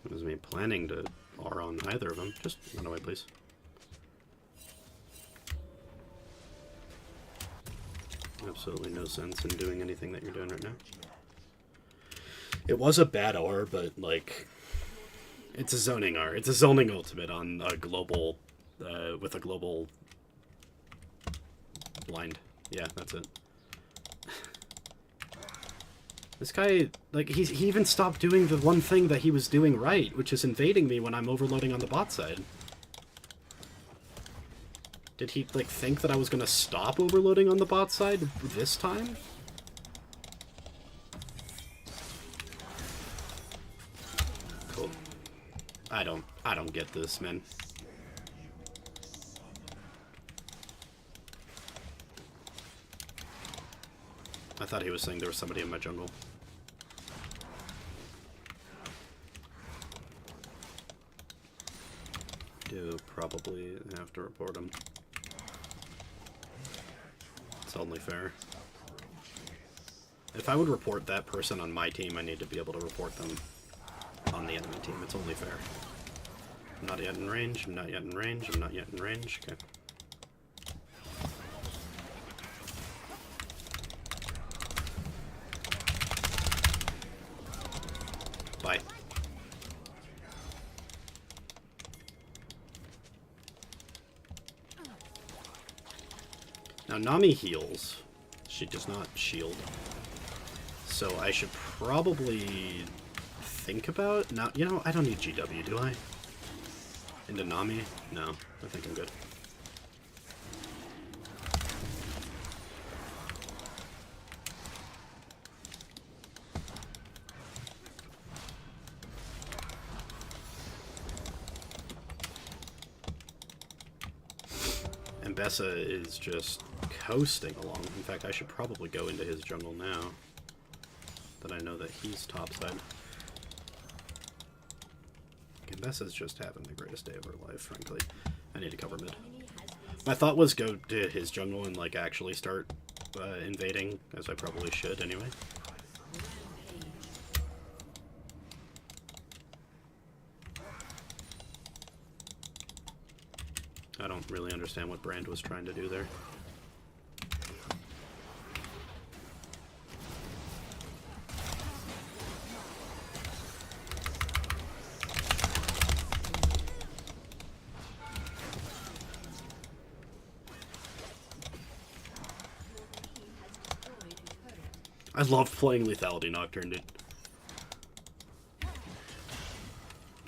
It was me planning to R on either of them. Just run away, please. Absolutely no sense in doing anything that you're doing right now. It was a bad R, but, like, it's a zoning R. It's a zoning ultimate on a global, with a global blind. Yeah, that's it. This guy, like, he even stopped doing the one thing that he was doing right, which is invading me when I'm overloading on the bot side. Did he, like, think that I was gonna stop overloading on the bot side this time? I don't get this, man. I thought he was saying there was somebody in my jungle. Do probably have to report him. It's only fair. If I would report that person on my team, I need to be able to report them on the enemy team. It's only fair. I'm not yet in range. I'm not yet in range. I'm not yet in range. Okay. Bye. Now, Nami heals. She does not shield. So I should probably think about... Not, you know, I don't need GW, do I? Into Nami? No, I think I'm good. And Bessa is just coasting along. In fact, I should probably go into his jungle now that I know that he's topside. Bessa's just having the greatest day of her life, frankly. I need to cover mid. My thought was go to his jungle and, like, actually start invading, as I probably should anyway. I don't really understand what Brand was trying to do there. I love playing Lethality Nocturne, dude.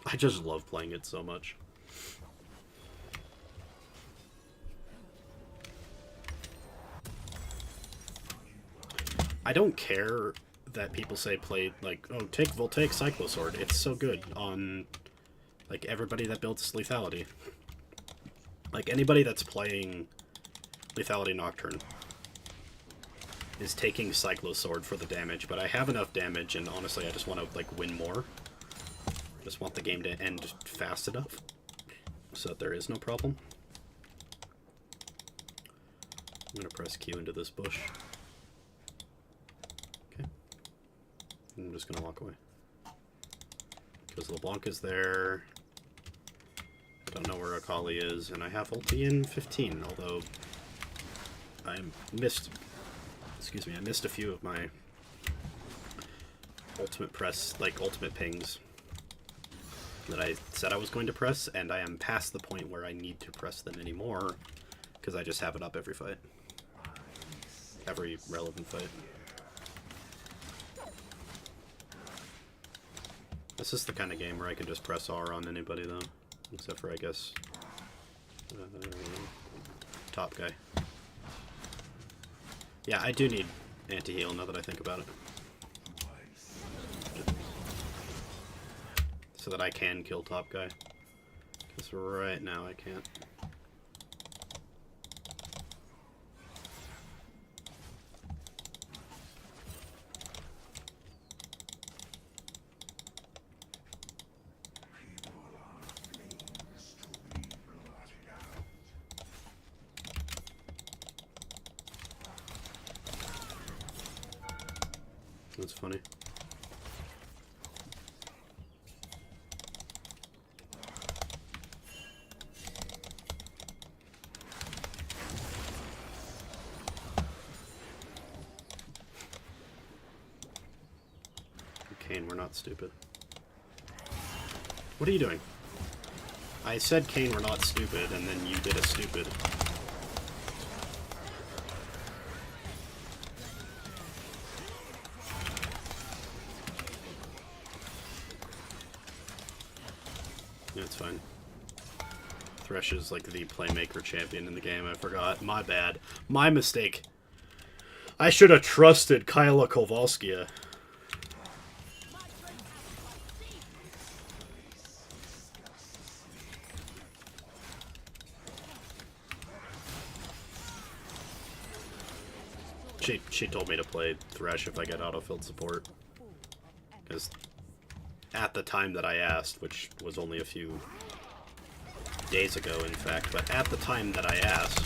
I just love playing it so much. I don't care that people say play, like, oh, take Voltaic Cyclosword. It's so good on, like, everybody that builds Lethality. Like, anybody that's playing Lethality Nocturne is taking Cyclosword for the damage, but I have enough damage, and honestly, I just want to, like, win more. Just want the game to end fast enough so that there is no problem. I'm gonna press Q into this bush. Okay. I'm just gonna walk away. Because LeBlanc is there. I don't know where Akali is, and I have ulti in 15, although I missed... Excuse me, I missed a few of my ultimate press, like ultimate pings that I said I was going to press, and I am past the point where I need to press them anymore because I just have it up every fight. Every relevant fight. This is the kind of game where I can just press R on anybody though, except for I guess top guy. Yeah, I do need anti-heal now that I think about it. So that I can kill top guy. Because right now I can't. That's funny. Kayn, we're not stupid. What are you doing? I said, Kayn, we're not stupid, and then you did a stupid. Yeah, it's fine. Thresh is like the playmaker champion in the game, I forgot. My bad. My mistake. I should have trusted Kyla Kowalskia. She told me to play Thresh if I get autofilled support. Because at the time that I asked, which was only a few days ago in fact, but at the time that I asked,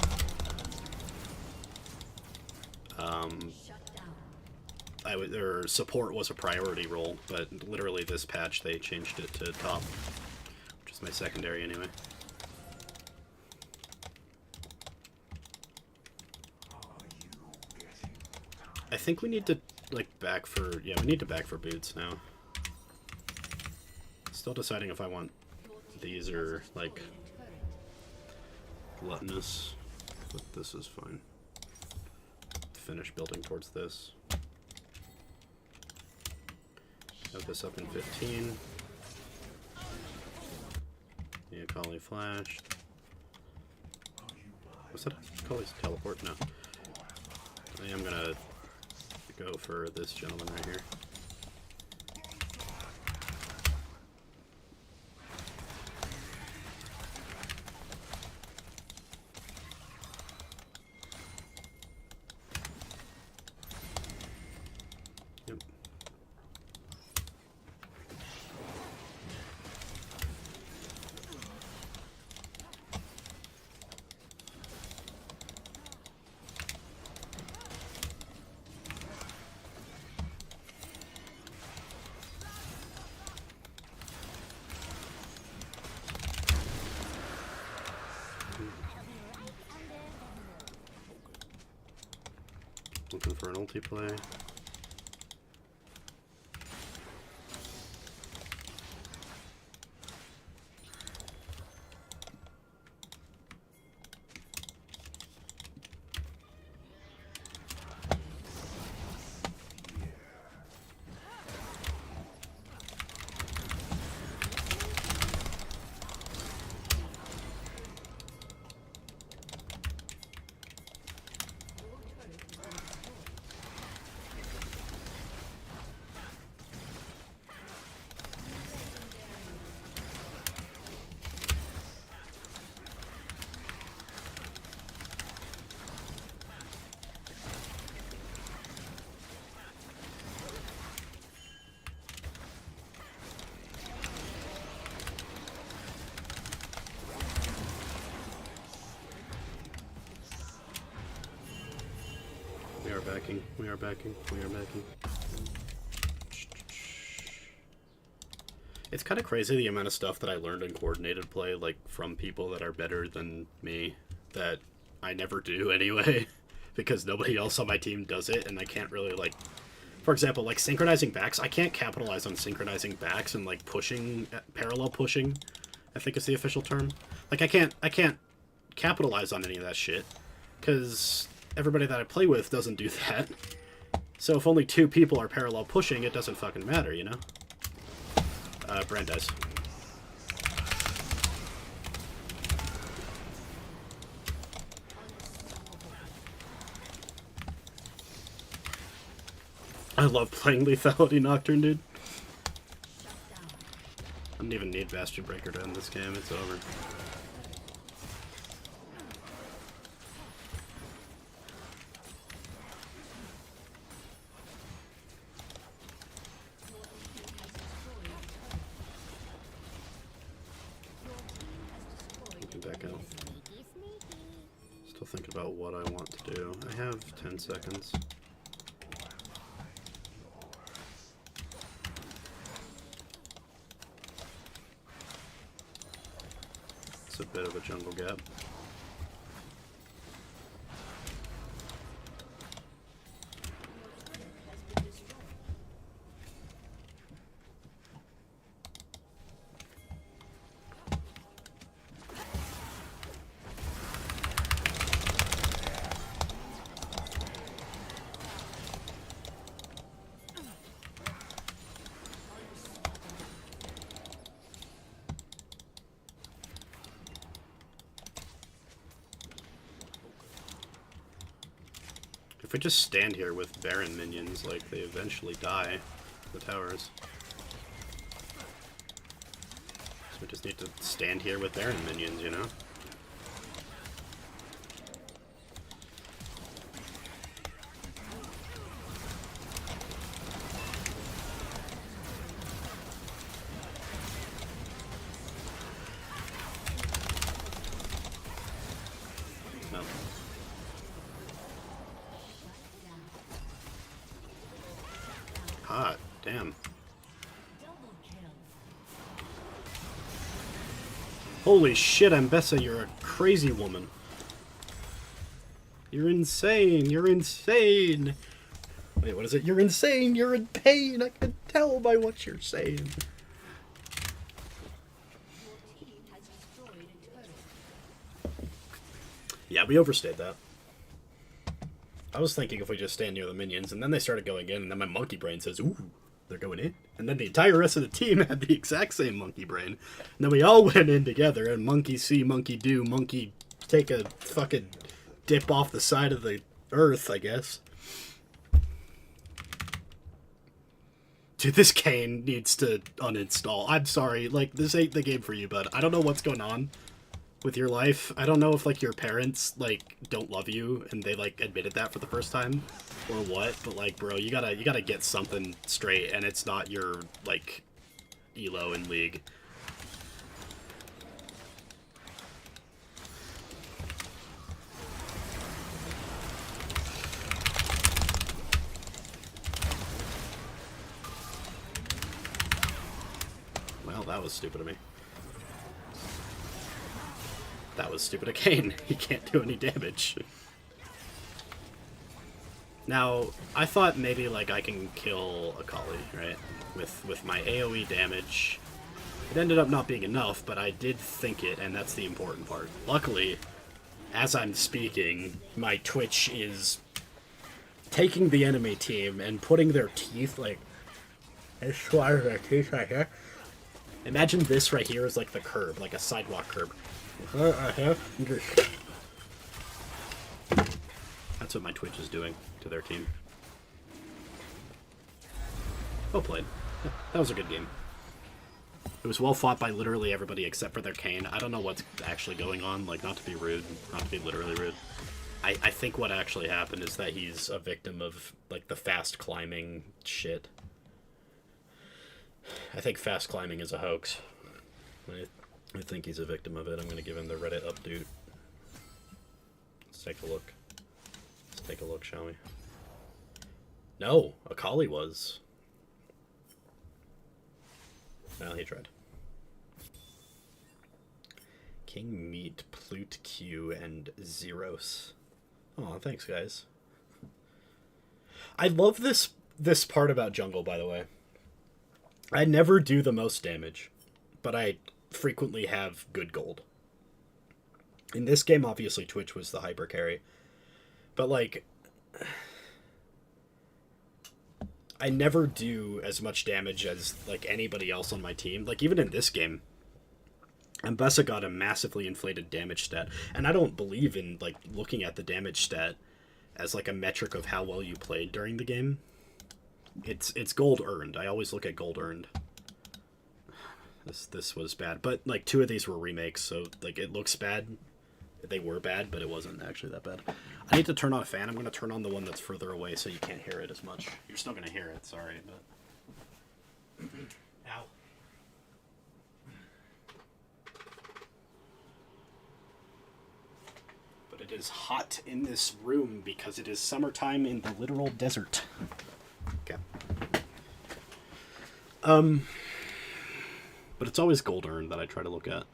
their support was a priority role, but literally this patch they changed it to top, which is my secondary anyway. I think we need to, like, back for... Yeah, we need to back for boots now. Still deciding if I want these or, like, gluttonous. But this is fine. Finish building towards this. Have this up in 15. Yeah, Kali flash. Was that Kali's teleport? No. I am gonna go for this gentleman right here. Yep. Looking for an ulti play. We are backing, we are backing, we are backing. It's kind of crazy the amount of stuff that I learned in coordinated play, like, from people that are better than me, that I never do anyway, because nobody else on my team does it, and I can't really, like... For example, like, synchronizing backs, I can't capitalize on synchronizing backs and, like, pushing, parallel pushing, I think is the official term. Like, I can't capitalize on any of that shit, because everybody that I play with doesn't do that. So if only 2 people are parallel pushing, it doesn't fucking matter, you know? Brand dies. I love playing Lethality Nocturne, dude. I don't even need Bastion Breaker to end this game, it's over. Back out. Still thinking about what I want to do. I have 10 seconds. It's a bit of a jungle gap. If we just stand here with Baron minions, like, they eventually die, the towers. So we just need to stand here with Baron minions, you know? Holy shit, Ambessa, you're a crazy woman. You're insane. You're insane. Wait, what is it? You're insane. You're in pain. I can tell by what you're saying. Yeah, we overstayed that. I was thinking if we just stand near the minions, and then they started going in, and then my monkey brain says, ooh, they're going in. And then the entire rest of the team had the exact same monkey brain. And then we all went in together, and monkey see, monkey do, monkey take a fucking dip off the side of the earth, I guess. Dude, this Kane needs to uninstall. I'm sorry, like, this ain't the game for you, bud. I don't know what's going on with your life. I don't know if, like, your parents, like, don't love you and they, like, admitted that for the first time or what, but, like, bro, you gotta get something straight, and it's not your, like, elo in League. Well, that was stupid of me. That was stupid of Kane. He can't do any damage. Now, I thought maybe, like, I can kill Akali, right? With my AoE damage. It ended up not being enough, but I did think it, and that's the important part. Luckily, as I'm speaking, my Twitch is taking the enemy team and putting their teeth, like, as far as their teeth right here. Imagine this right here is like the curb, like a sidewalk curb. That's what my Twitch is doing to their team. Well played. That was a good game. It was well fought by literally everybody except for their Kane. I don't know what's actually going on, like, not to be rude, not to be literally rude. I think what actually happened is that he's a victim of, like, the fast climbing shit. I think fast climbing is a hoax. I think he's a victim of it. I'm going to give him the Reddit update. Let's take a look. Let's take a look, shall we? No, Akali was. Well, he tried. King Meat, Plute Q, and Zeros. Oh, thanks, guys. I love this part about jungle, by the way. I never do the most damage, but I frequently have good gold. In this game, obviously, Twitch was the hyper carry. But, like, I never do as much damage as, like, anybody else on my team. Like, even in this game, Ambessa got a massively inflated damage stat. And I don't believe in, like, looking at the damage stat as, like, a metric of how well you played during the game. It's gold earned. I always look at gold earned. This was bad. But, like, 2 of these were remakes, so, like, it looks bad. They were bad, but it wasn't actually that bad. I need to turn on a fan. I'm going to turn on the one that's further away so you can't hear it as much. You're still going to hear it, sorry, but... Ow. But it is hot in this room because it is summertime in the literal desert. Okay. But it's always gold earned that I try to look at.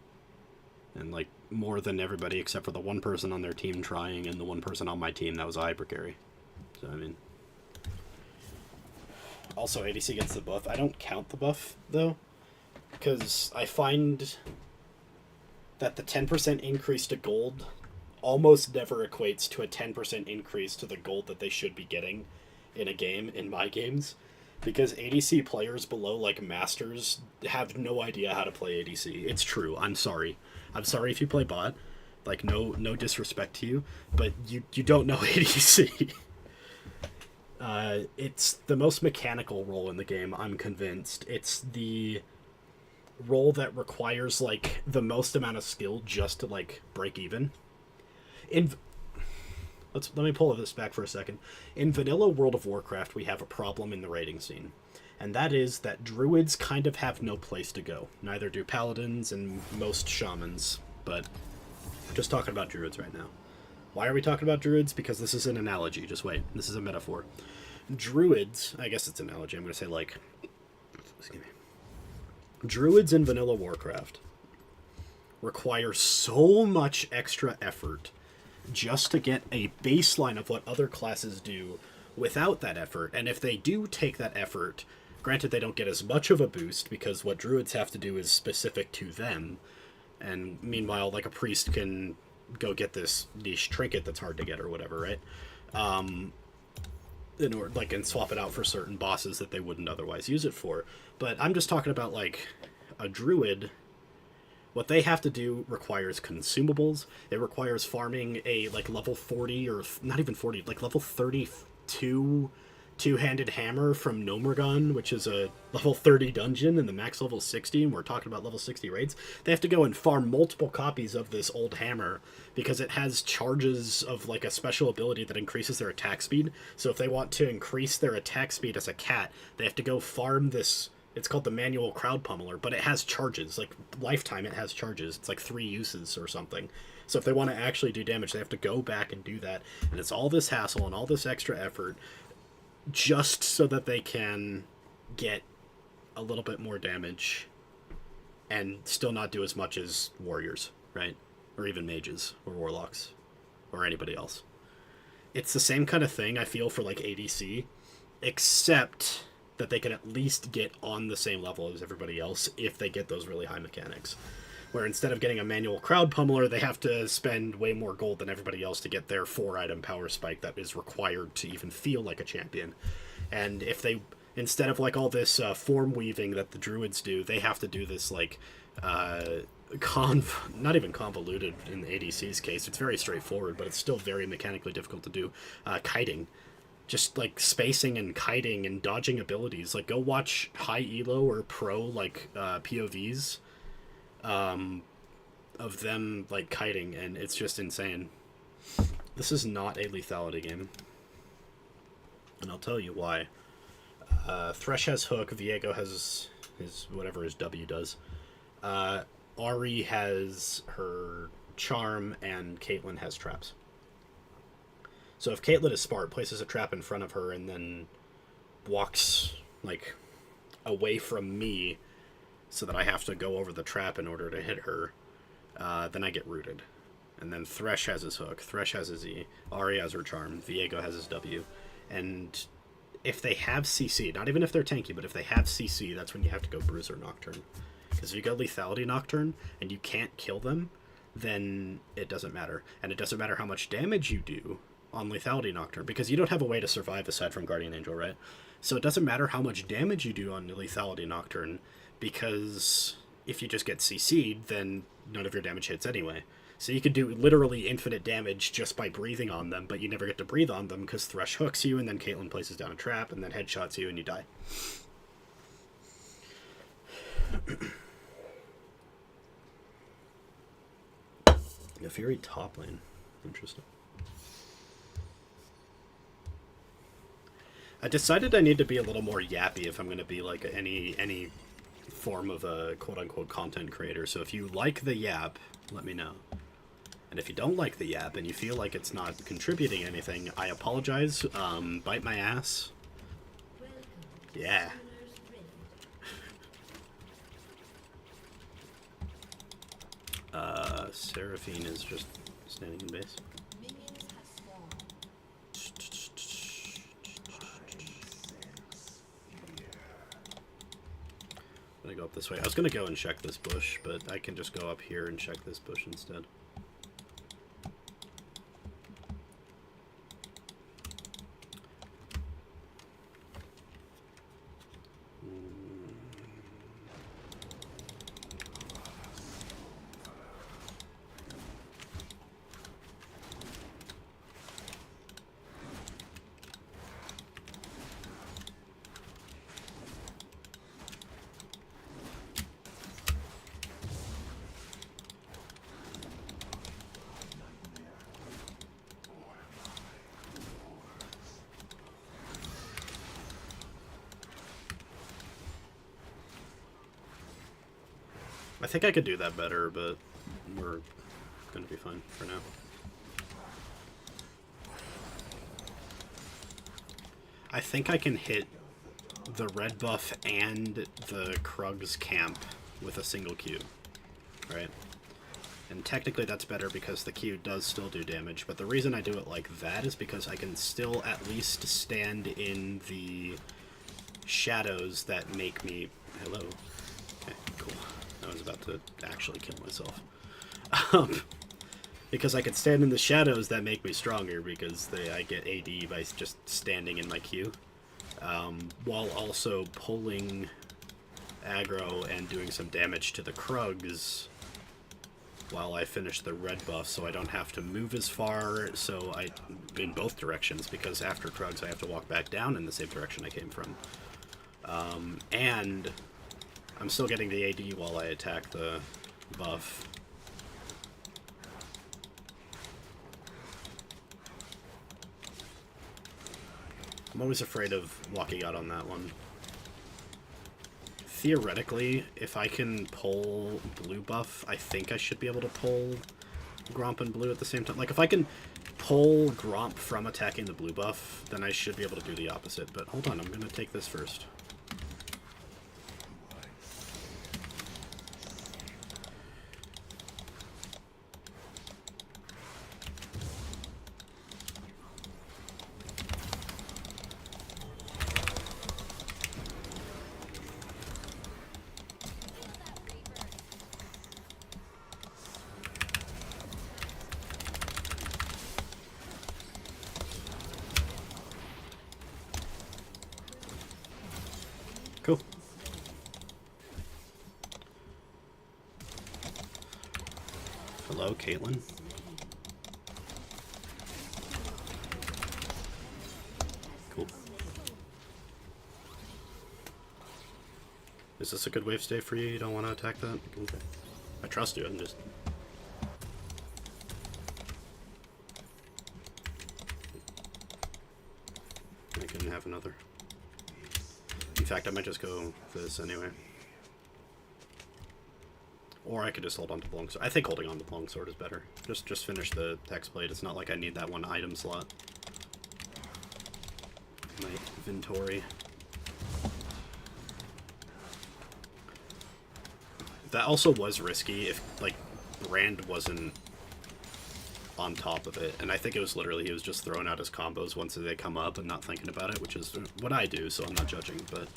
And, like, more than everybody except for the one person on their team trying and the one person on my team that was a hyper carry. So, I mean... Also, ADC gets the buff. I don't count the buff, though, because I find that the 10% increase to gold almost never equates to a 10% increase to the gold that they should be getting in a game, in my games. Because ADC players below, like, Masters have no idea how to play ADC. It's true. I'm sorry. I'm sorry if you play bot. Like, no disrespect to you. But you don't know ADC. It's the most mechanical role in the game, I'm convinced. It's the role that requires, like, the most amount of skill just to, like, break even. Let me pull this back for a second. In vanilla World of Warcraft, we have a problem in the raiding scene. And that is that druids kind of have no place to go. Neither do paladins and most shamans. But I'm just talking about druids right now. Why are we talking about druids? Because this is an analogy. Just wait. This is a metaphor. Druids, I guess it's an analogy. I'm going to say, like... Excuse me. Druids in vanilla Warcraft require so much extra effort just to get a baseline of what other classes do without that effort. And if they do take that effort, granted they don't get as much of a boost because what druids have to do is specific to them. And meanwhile, like a priest can go get this niche trinket that's hard to get or whatever, right? In order, like, and swap it out for certain bosses that they wouldn't otherwise use it for. But I'm just talking about like a druid. What they have to do requires consumables. It requires farming a like level 40 or not even 40, like level 32 two-handed hammer from Nomergon, which is a level 30 dungeon, and the max level 60, and we're talking about level 60 raids. They have to go and farm multiple copies of this old hammer because it has charges of like a special ability that increases their attack speed. So if they want to increase their attack speed as a cat, they have to go farm this. It's called the manual crowd pummeler, but it has charges. Like lifetime, it has charges. It's like 3 uses or something. So if they want to actually do damage, they have to go back and do that. And it's all this hassle and all this extra effort just so that they can get a little bit more damage and still not do as much as warriors, right? Or even mages or warlocks or anybody else. It's the same kind of thing I feel for like ADC, except that they can at least get on the same level as everybody else if they get those really high mechanics. Where instead of getting a manual crowd pummeler, they have to spend way more gold than everybody else to get their 4-item power spike that is required to even feel like a champion. And if they, instead of like all this form weaving that the druids do, they have to do this like, not even convoluted in the ADC's case. It's very straightforward, but it's still very mechanically difficult to do. Kiting. Just like spacing and kiting and dodging abilities. Like go watch high elo or pro like POVs of them like kiting, and it's just insane. This is not a lethality game, and I'll tell you why. Thresh has hook, Viego has his whatever his W does. Ari has her charm, and Caitlyn has traps. So if Caitlyn is smart, places a trap in front of her and then walks like away from me so that I have to go over the trap in order to hit her, then I get rooted. And then Thresh has his hook, Thresh has his E, Ari has her charm, Viego has his W. And if they have CC, not even if they're tanky, but if they have CC, that's when you have to go Bruiser Nocturne. Because if you go Lethality Nocturne and you can't kill them, then it doesn't matter. And it doesn't matter how much damage you do on Lethality Nocturne, because you don't have a way to survive aside from Guardian Angel, right? So it doesn't matter how much damage you do on Lethality Nocturne, because if you just get CC'd, then none of your damage hits anyway. So you can do literally infinite damage just by breathing on them, but you never get to breathe on them because Thresh hooks you, and then Caitlyn places down a trap, and then headshots you, and you die. A Fury top lane. Interesting. I decided I need to be a little more yappy if I'm going to be like any form of a quote-unquote content creator. So if you like the yap, let me know. And if you don't like the yap and you feel like it's not contributing anything, I apologize. Bite my ass. Yeah. Seraphine is just standing in base. I'm gonna go up this way. I was gonna go and check this bush, but I can just go up here and check this bush instead. I think I could do that better, but we're gonna be fine for now. I think I can hit the red buff and the Krug's camp with a single Q, right? And technically that's better because the Q does still do damage, but the reason I do it like that is because I can still at least stand in the shadows that make me... Hello. Okay, cool. I was about to actually kill myself. Because I can stand in the shadows that make me stronger because I get AD by just standing in my Q. While also pulling aggro and doing some damage to the Krugs while I finish the red buff, so I don't have to move as far, so in both directions, because after Krugs I have to walk back down in the same direction I came from. And I'm still getting the AD while I attack the buff. I'm always afraid of walking out on that one. Theoretically, if I can pull blue buff, I think I should be able to pull Gromp and blue at the same time. Like, if I can pull Gromp from attacking the blue buff, then I should be able to do the opposite. But hold on, I'm going to take this first. Cool. Hello, Caitlin. Cool. Is this a good wave stay for you? You don't want to attack that? Okay. I trust you, I'm just... I can have another. In fact, I might just go for this anyway. Or I could just hold on to the longsword. I think holding on to the longsword is better. Just finish the hexblade. It's not like I need that one item slot. My inventory. That also was risky if, like, Brand wasn't on top of it. And I think it was literally he was just throwing out his combos once they come up and not thinking about it, which is what I do, so I'm not judging, but...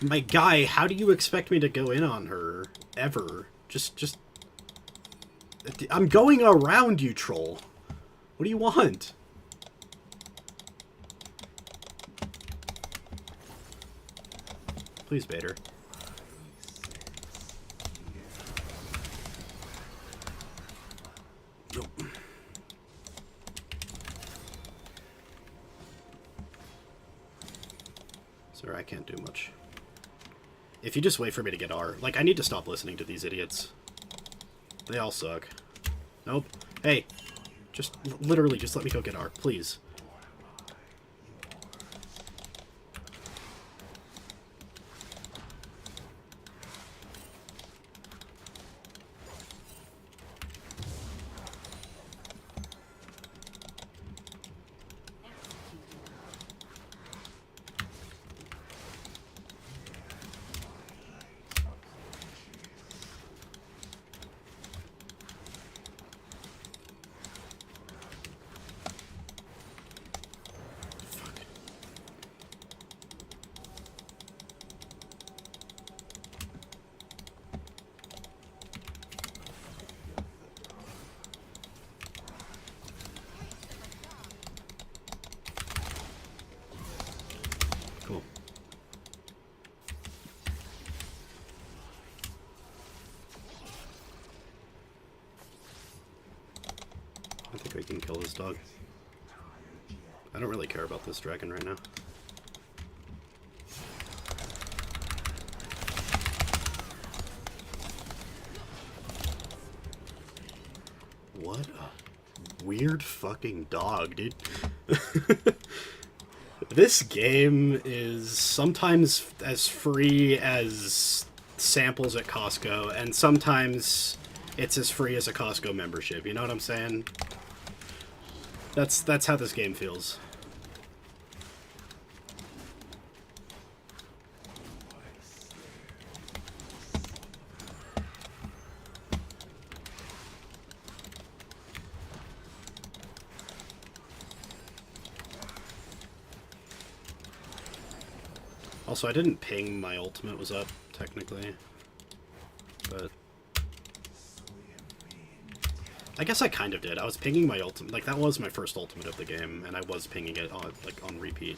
My guy, how do you expect me to go in on her? Ever. Just... I'm going around you, troll. What do you want? Please bait her. Nope. Sorry, I can't do much. If you just wait for me to get R. Like, I need to stop listening to these idiots. They all suck. Nope. Hey. Just, literally, just let me go get R, please. Cool. I think we can kill this dog. I don't really care about this dragon right now. What a weird fucking dog, dude. This game is sometimes as free as samples at Costco, and sometimes it's as free as a Costco membership, you know what I'm saying? That's how this game feels. Also, I didn't ping my ultimate was up, technically. But... I guess I kind of did. I was pinging my ultimate. Like, that was my first ultimate of the game, and I was pinging it on, like, on repeat.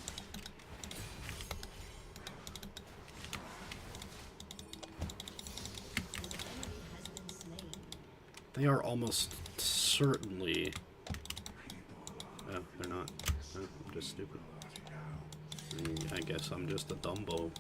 They are almost certainly... Oh, they're not. Oh, I'm just stupid. I guess I'm just a Dumbo.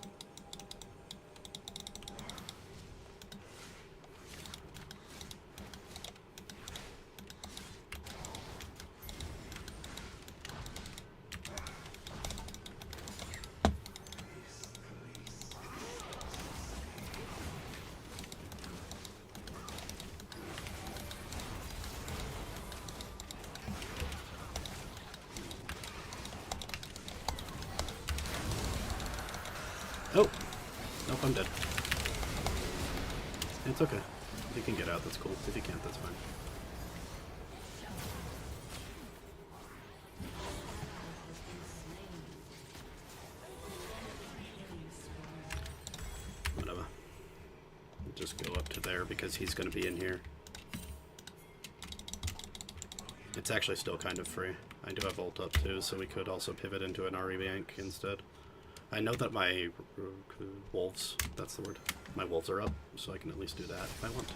Oh! Nope, I'm dead. It's okay. If you can get out, that's cool. If you can't, that's fine. Whatever. Just go up to there because he's going to be in here. It's actually still kind of free. I do have ult up too, so we could also pivot into an RE bank instead. I know that my wolves, that's the word, my wolves are up, so I can at least do that if I want to.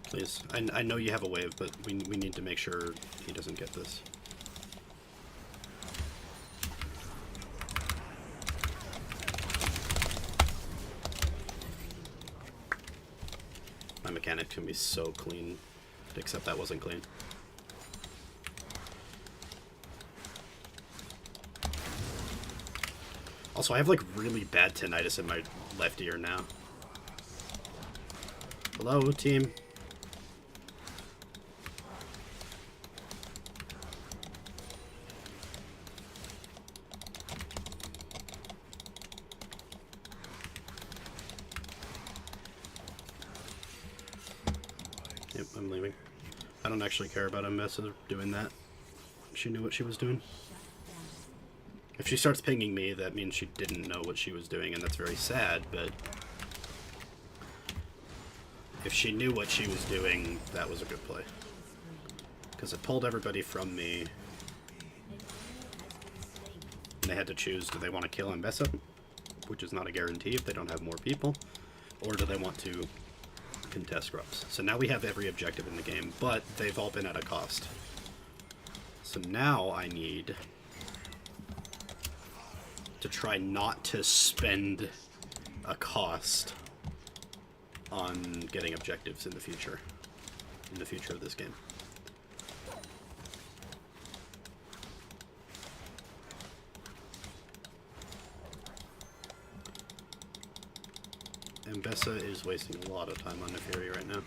Please. I know you have a wave, but we need to make sure he doesn't get this. My mechanic can be so clean, except that wasn't clean. Also, I have like really bad tinnitus in my left ear now. Hello, team. Yep, I'm leaving. I don't actually care about Ambessa doing that. She knew what she was doing. If she starts pinging me, that means she didn't know what she was doing, and that's very sad, but... if she knew what she was doing, that was a good play. Because it pulled everybody from me. And they had to choose, do they want to kill Ambessa? Which is not a guarantee if they don't have more people. Or do they want to contest Grubs? So now we have every objective in the game, but they've all been at a cost. So now I need to try not to spend a cost on getting objectives in the future of this game. Ambessa is wasting a lot of time on Neferi right now.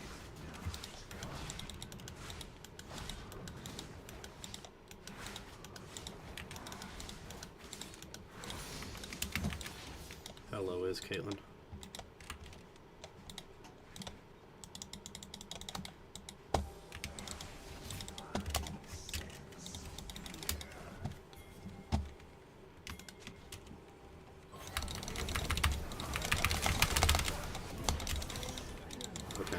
How low is Caitlyn? Okay.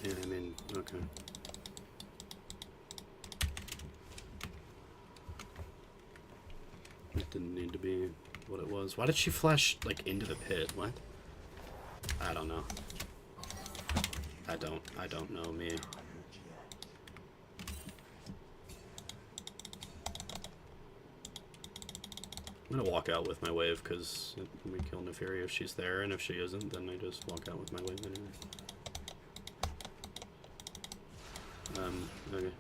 Yeah, I mean, okay. It didn't need to be what it was. Why did she flash, like, into the pit? What? I don't know. I don't know me. I'm gonna walk out with my wave because we kill Neferi if she's there, and if she isn't, then I just walk out with my wave anyway. Okay.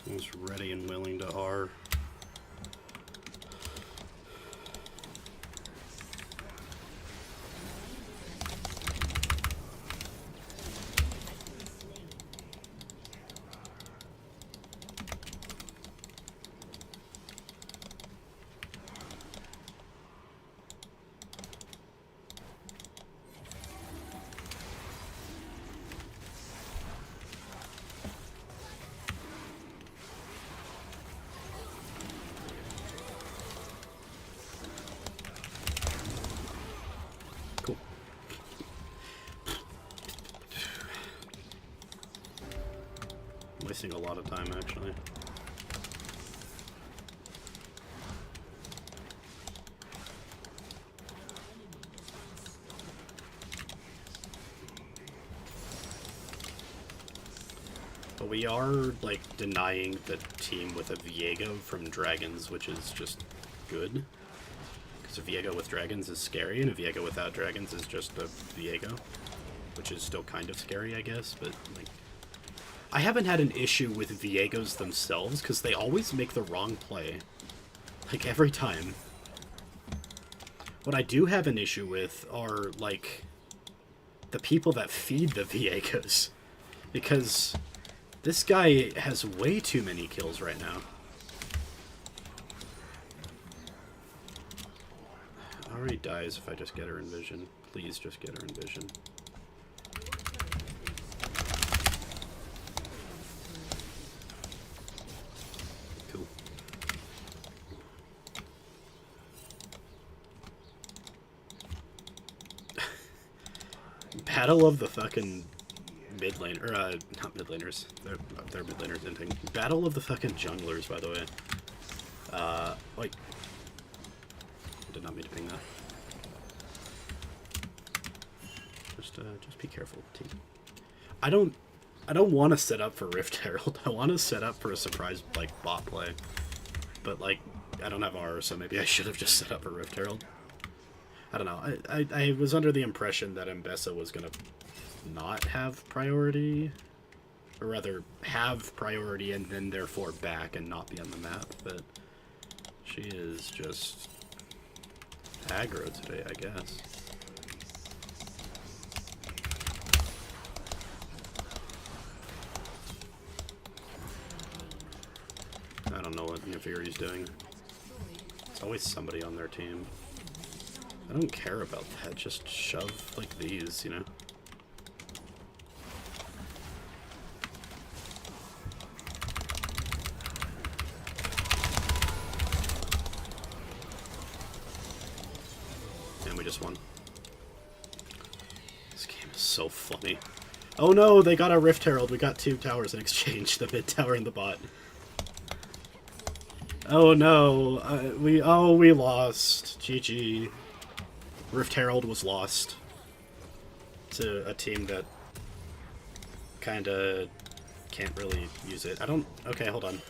Almost ready and willing to R. Cool. I'm wasting a lot of time, actually. But we are, like, denying the team with a Viego from Dragons, which is just good. Because a Viego with Dragons is scary, and a Viego without Dragons is just a Viego. Which is still kind of scary, I guess, but, like... I haven't had an issue with Viegos themselves, because they always make the wrong play. Like, every time. What I do have an issue with are, like, the people that feed the Viegos. Because this guy has way too many kills right now. Alright, dies if I just get her in vision. Please just get her in vision. Cool. Battle of the fucking mid lane, or not mid laners. They're mid laners ending. Battle of the fucking junglers, by the way. Wait. I did not mean to ping that. Just be careful, team. I don't want to set up for Rift Herald. I want to set up for a surprise, like, bot play. But, like, I don't have R, so maybe I should have just set up for Rift Herald. I don't know. I was under the impression that Mbessa was gonna not have priority, or rather have priority and then therefore back and not be on the map, but she is just aggro today, I guess. I don't know what Neferi's doing. It's always somebody on their team. I don't care about that, just shove like these, you know? And we just won. This game is so funny. Oh no, they got our Rift Herald. We got 2 towers in exchange, the mid tower and the bot. Oh no, we lost. GG. Rift Herald was lost to a team that kinda can't really use it. Okay, hold on.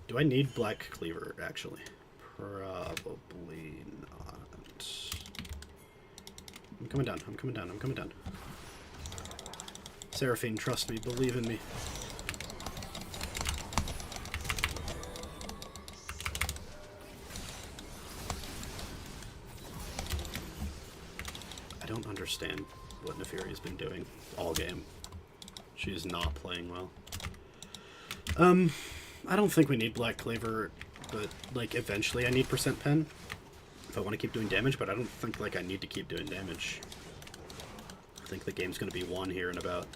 Do I need Black Cleaver, actually? Probably not. I'm coming down. Seraphine, trust me, believe in me. I don't understand what Neferi's been doing all game. She is not playing well. I don't think we need Black Cleaver, but, like, eventually I need percent pen if I want to keep doing damage, but I don't think, like, I need to keep doing damage. I think the game's going to be won here in about,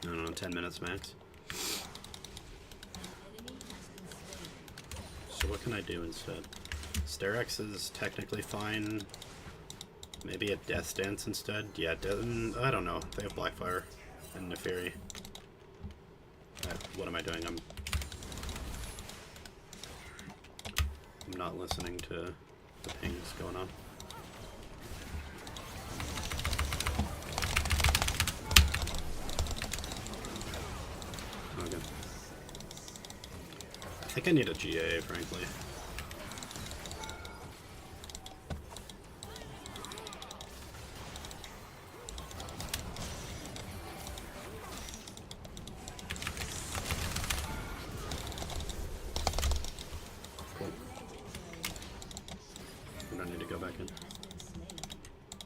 I don't know, 10 minutes max. So what can I do instead? Sterex is technically fine. Maybe a Death Dance instead? Yeah, I don't know. They have Blackfire and Neferi. What am I doing? I'm not listening to the pings going on. Okay. I think I need a GA, frankly.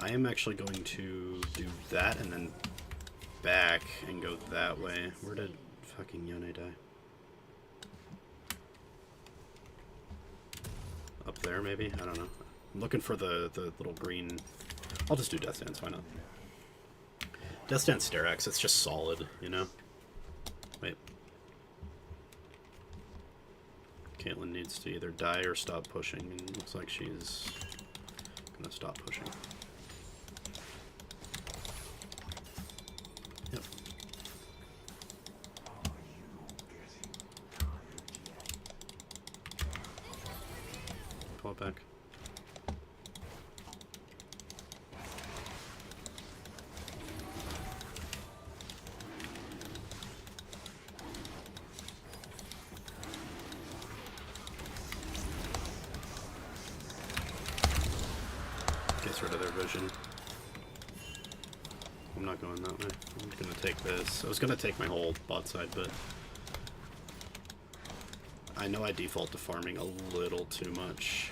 I am actually going to do that and then back and go that way. Where did fucking Yone die? Up there, maybe? I don't know. I'm looking for the little green... I'll just do Death Dance, why not? Death Dance Sterex, it's just solid, you know? Wait. Caitlyn needs to either die or stop pushing, and it looks like she's gonna stop pushing. Yep. Pull it back. Gets rid of their vision. I'm not going that way. I'm gonna take this. I was gonna take my whole bot side, but I know I default to farming a little too much.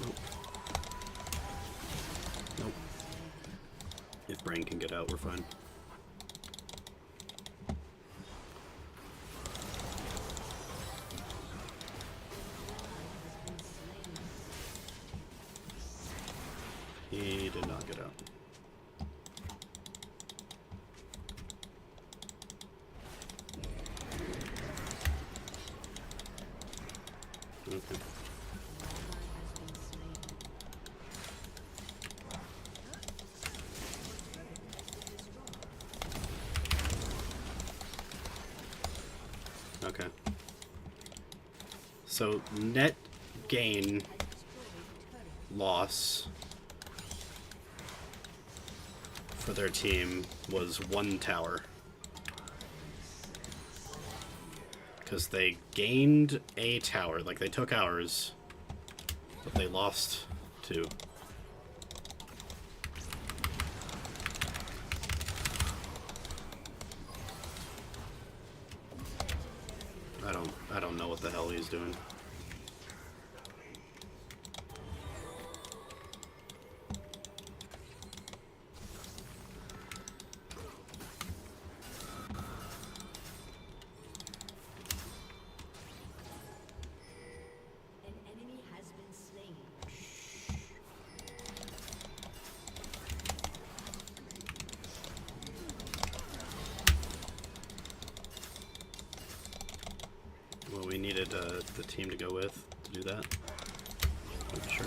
Nope. Nope. If Brain can get out, we're fine. He did not get out. Okay. Okay. So net gain loss for their team was 1 tower. Because they gained a tower, like they took ours, but they lost 2. I don't know what the hell he's doing. We needed the team to go with to do that. Oh, sure.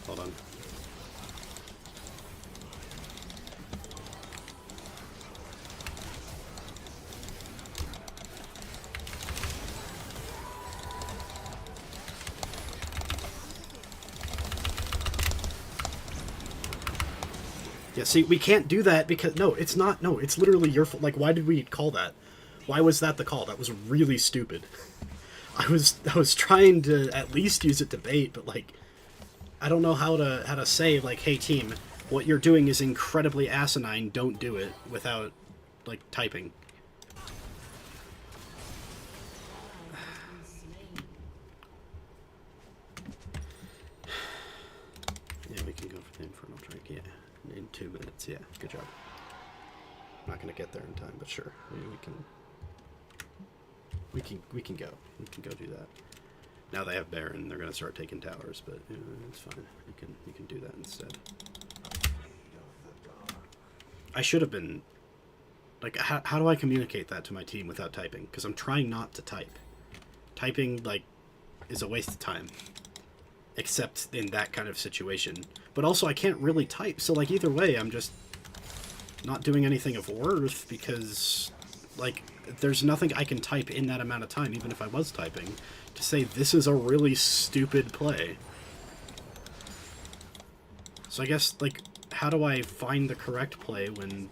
Hold on. Yeah, see, we can't do that because... No, it's not... No, it's literally your fault. Like, why did we call that? Why was that the call? That was really stupid. I was trying to at least use it to bait, but, like... I don't know how to say, like, hey, team, what you're doing is incredibly asinine. Don't do it without, like, typing. Yeah, we can go for the Infernal Drake, yeah. In 2 minutes, yeah. Good job. I'm not gonna get there in time, but sure, we can go. We can go do that. Now they have Baron, they're gonna start taking towers, but it's fine. You can do that instead. I should have been... Like, how do I communicate that to my team without typing? Because I'm trying not to type. Typing, like, is a waste of time. Except in that kind of situation. But also, I can't really type, so, like, either way, I'm just not doing anything of worth, because, like, there's nothing I can type in that amount of time, even if I was typing, to say this is a really stupid play. So I guess, like, how do I find the correct play when...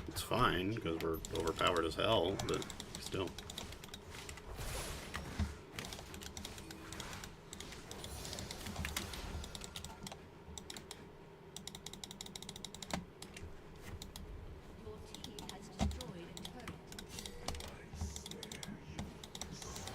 It's fine, because we're overpowered as hell, but still. Your team has destroyed a turret. An enemy has been slain.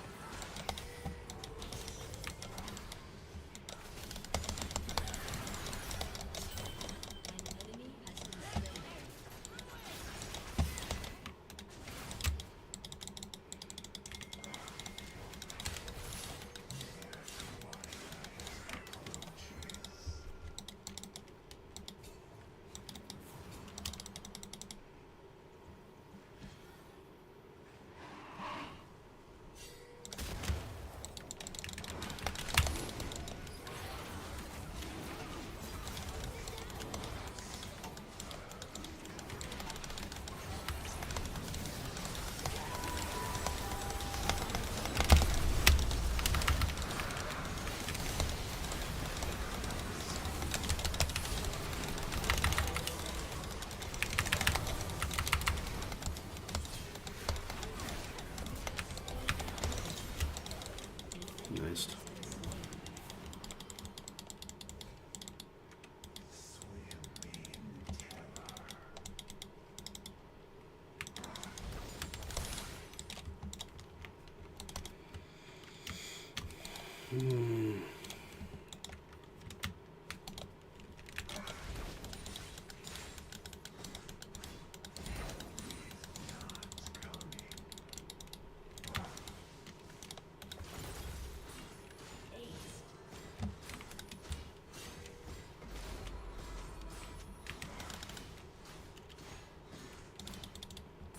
Nice.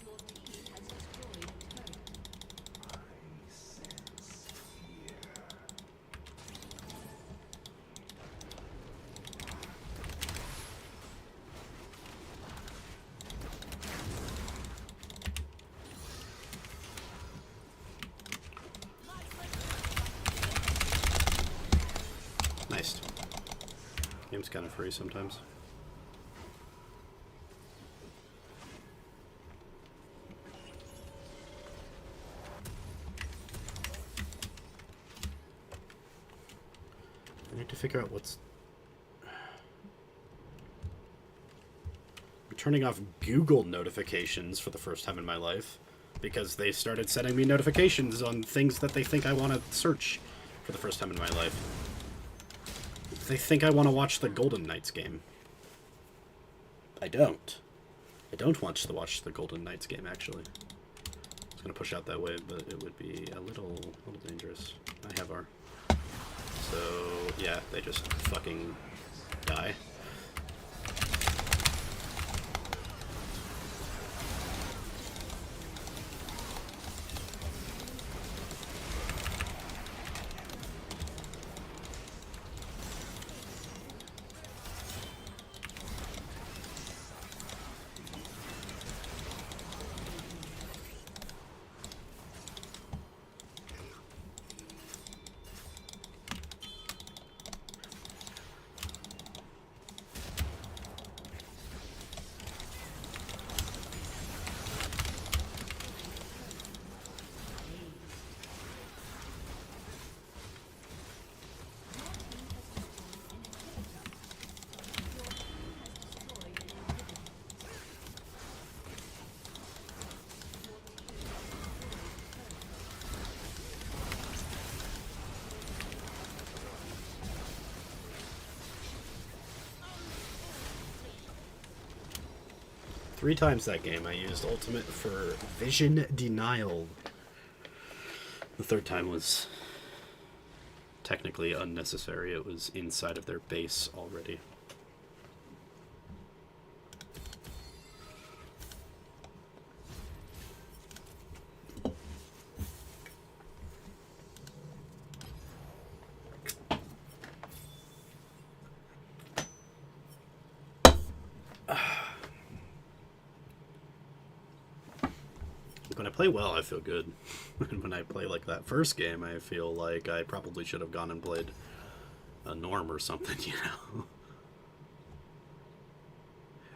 Your team has destroyed a turret. Nice. Game's kind of free sometimes. I need to figure out what's... I'm turning off Google notifications for the first time in my life because they started sending me notifications on things that they think I want to search for the first time in my life. They think I want to watch the Golden Knights game. I don't. I don't want to watch the Golden Knights game, actually. I was going to push out that way, but it would be a little dangerous. I have our... So, yeah, they just fucking die. 3 times that game I used ultimate for vision denial. The third time was technically unnecessary. It was inside of their base already. When I play well, I feel good. And when I play like that first game, I feel like I probably should have gone and played a Norm or something, you know?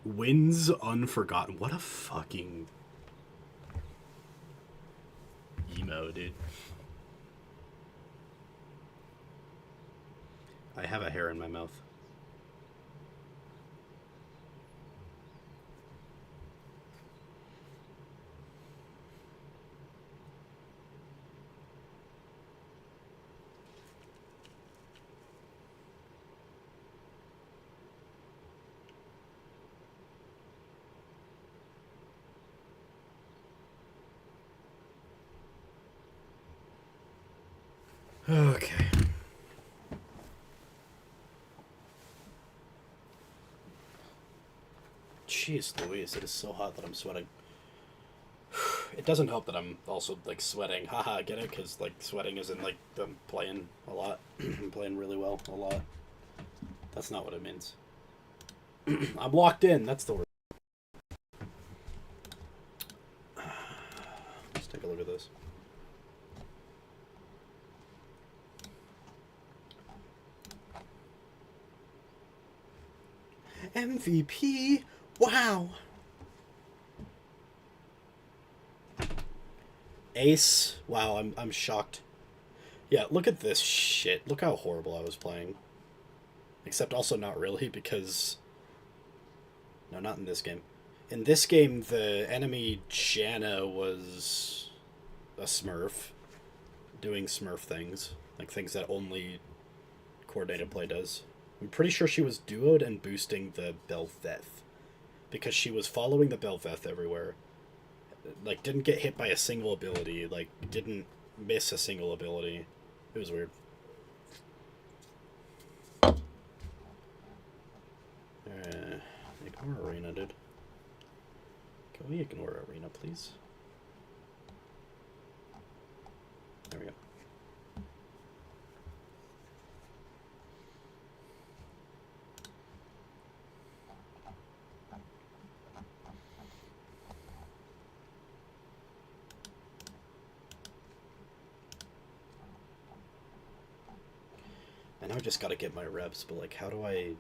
Wins Unforgotten. What a fucking emo, dude. I have a hair in my mouth. Okay. Jeez Louise, it is so hot that I'm sweating. It doesn't help that I'm also, like, sweating. Haha, get it? Because, like, sweating isn't, like, I'm playing a lot. I'm playing really well a lot. That's not what it means. I'm locked in. That's the word. Let's take a look at this. MVP? Wow. Ace? Wow, I'm shocked. Yeah, look at this shit. Look how horrible I was playing. Except also not really, because... No, not in this game. In this game, the enemy Janna was a Smurf. Doing Smurf things. Like things that only coordinated play does. I'm pretty sure she was duoed and boosting the Bel'Veth. Because she was following the Bel'Veth everywhere. Like, didn't get hit by a single ability. Like, didn't miss a single ability. It was weird. Ignore Arena, dude. Can we ignore Arena, please? There we go. I know I just gotta get my reps, but like, how do I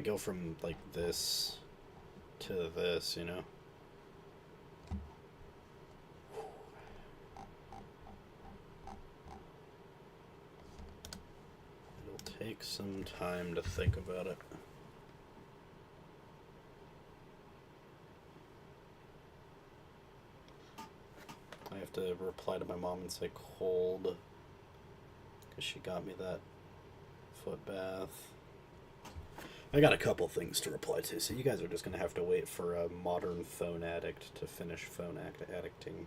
go from like this to this, you know? It'll take some time to think about it. I have to reply to my mom and say cold, because she got me that foot bath. I got a couple things to reply to, so you guys are just going to have to wait for a modern phone addict to finish phone addicting.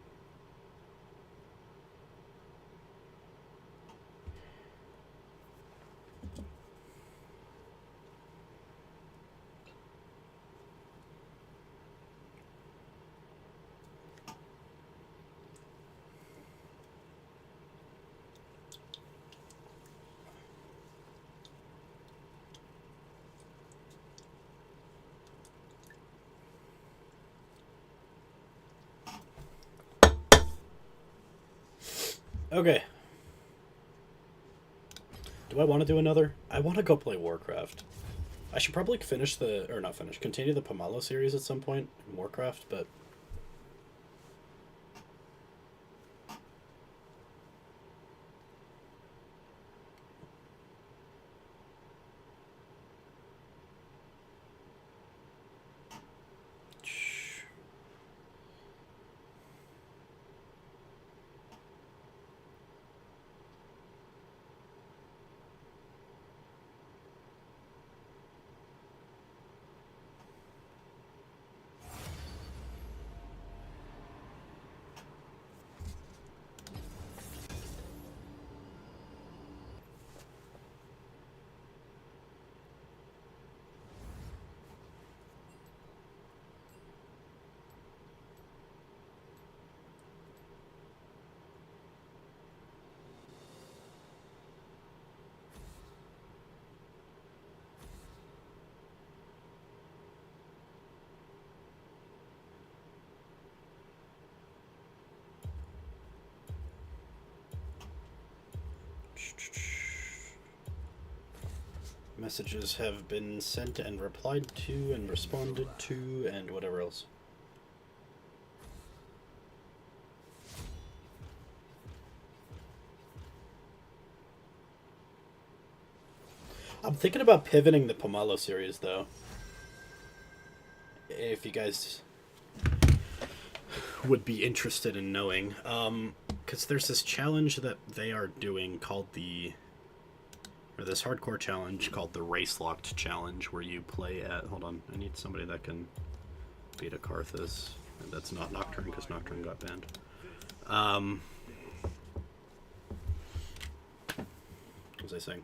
Okay. Do I want to do another? I want to go play Warcraft. I should probably finish the, or not finish, continue the Pamalo series at some point in Warcraft, but... Messages have been sent and replied to and responded to and whatever else. I'm thinking about pivoting the Pomalo series, though. If you guys would be interested in knowing. Because there's this challenge that they are doing called this hardcore challenge called the Race Locked Challenge, where you play at... Hold on, I need somebody that can beat a Karthus. And that's not Nocturne, because Nocturne got banned. What was I saying?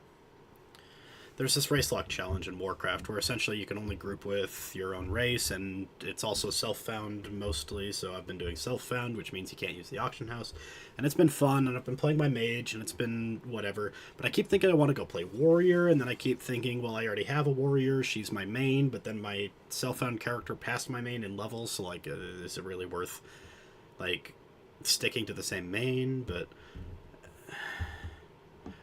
There's this race lock challenge in Warcraft where essentially you can only group with your own race, and it's also self-found mostly, so I've been doing self-found, which means you can't use the auction house, and it's been fun, and I've been playing my mage, and it's been whatever, but I keep thinking I want to go play warrior, and then I keep thinking, well, I already have a warrior, she's my main, but then my self-found character passed my main in levels, so, like, is it really worth, like, sticking to the same main? But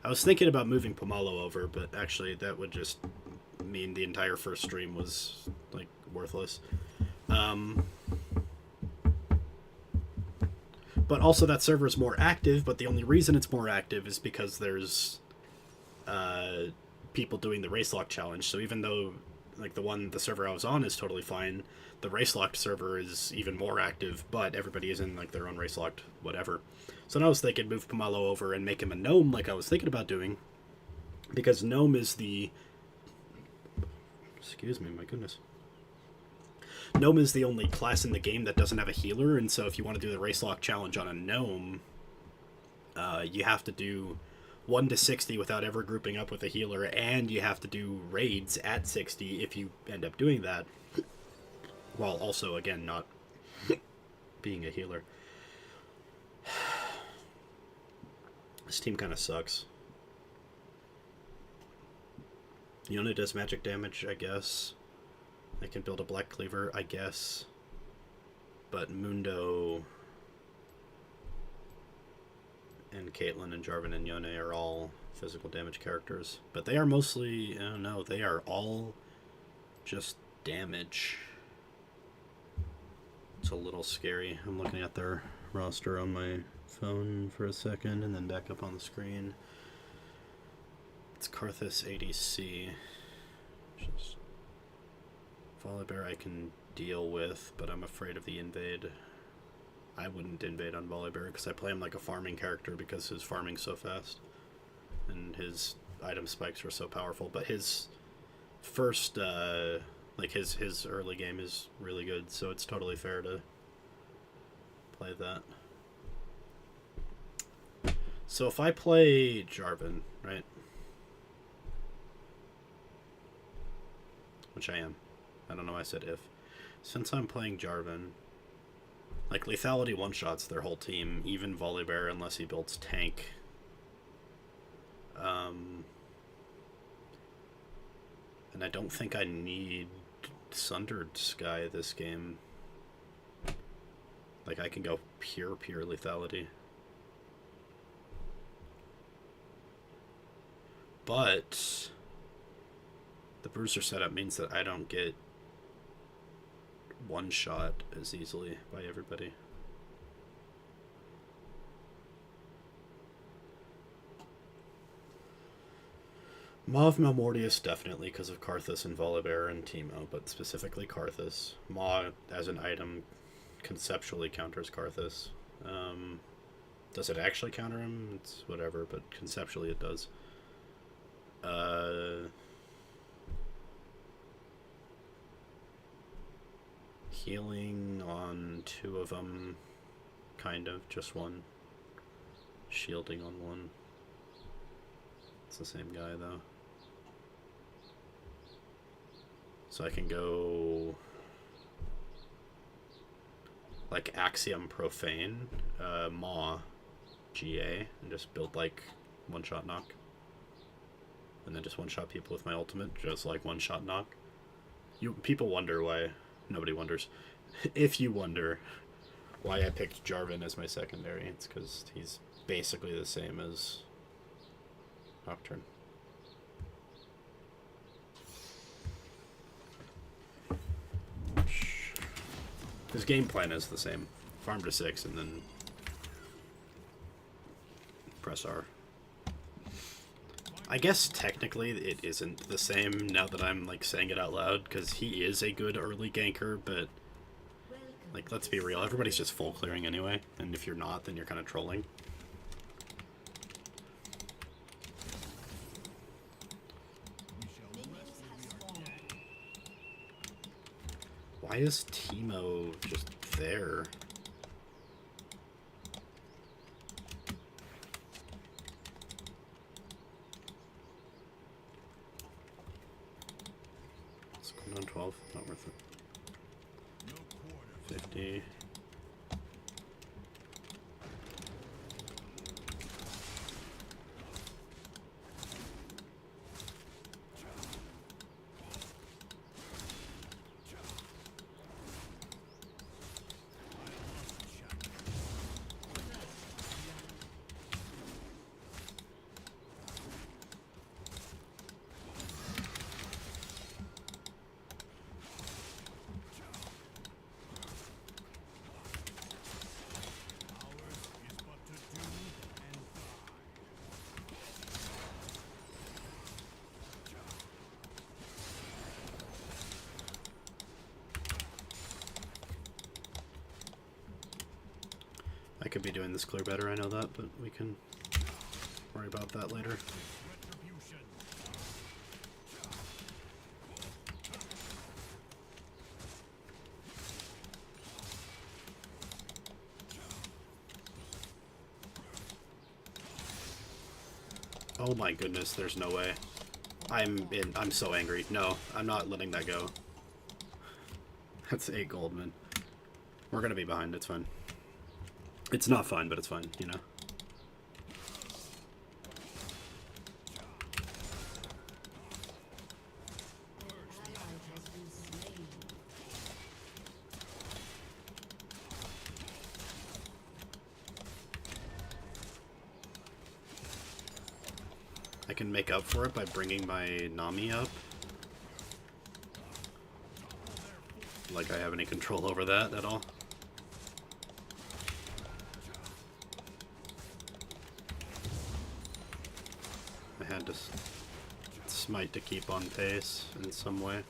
I was thinking about moving Pomalo over, but actually that would just mean the entire first stream was, like, worthless. But also that server is more active, but the only reason it's more active is because there's people doing the Race Lock Challenge. So even though, like, the server I was on is totally fine, the Race Locked server is even more active, but everybody is in, like, their own Race Locked whatever. So now I was thinking move Pomalo over and make him a gnome, like I was thinking about doing, because gnome is the... Excuse me, my goodness. Gnome is the only class in the game that doesn't have a healer, and so if you want to do the Race Lock Challenge on a gnome, you have to do 1 to 60 without ever grouping up with a healer, and you have to do raids at 60 if you end up doing that, while also, again, not being a healer. This team kind of sucks. Yone does magic damage, I guess. I can build a Black Cleaver, I guess. But Mundo and Caitlyn and Jarvan and Yone are all physical damage characters. But they are mostly... I don't know, they are all just damage. It's a little scary. I'm looking at their roster on my phone for a second and then back up on the screen. It's Karthus ADC. Just Volibear I can deal with, but I'm afraid of the invade. I wouldn't invade on Volibear because I play him like a farming character because his farming's so fast and his item spikes are so powerful. But his first, like his early game is really good, so it's totally fair to play that. So if I play Jarvan, right? Which I am. I don't know why I said if. Since I'm playing Jarvan, like, lethality one-shots their whole team, even Volibear, unless he builds tank. And I don't think I need Sundered Sky this game. Like, I can go pure lethality. But the Bruiser setup means that I don't get one shot as easily by everybody. Maw of Malmortius definitely because of Karthus and Volibear and Teemo, but specifically Karthus. Maw as an item conceptually counters Karthus. Does it actually counter him? It's whatever, but conceptually it does. Healing on 2 of them, kind of, just 1. Shielding on 1. It's the same guy though. So I can go like Axiom Profane, Maw, GA, and just build like one-shot knock. And then just one-shot people with my ultimate, just like one-shot knock. People wonder why. Nobody wonders. If you wonder why I picked Jarvan as my secondary, it's because he's basically the same as Nocturne. His game plan is the same. Farm to 6 and then press R. I guess technically it isn't the same now that I'm like saying it out loud, because he is a good early ganker, but like let's be real, everybody's just full clearing anyway, and if you're not, then you're kind of trolling. Why is Teemo just there? Let's go down 12. Not worth it. 50. I could be doing this clear better, I know that, but we can worry about that later. Oh my goodness, there's no way. I'm so angry. No, I'm not letting that go. That's 8 gold, man. We're gonna be behind, it's fine. It's not fun, but it's fun, you know? I can make up for it by bringing my Nami up. Like I have any control over that at all. I had to smite to keep on pace in some way.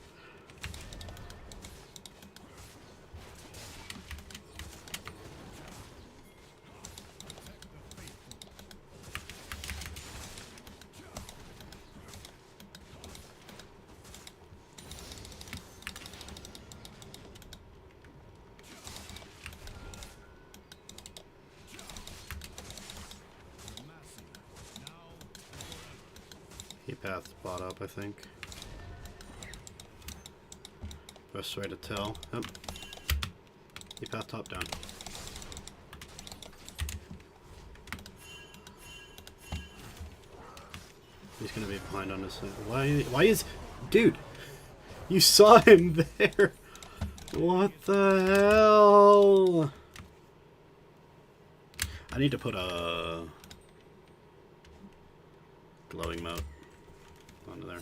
Path bought up, I think. Best way to tell. Yep. He path top down. He's gonna be behind on his side. Why is... Dude! You saw him there! What the hell? I need to put a... glowing moat onto there.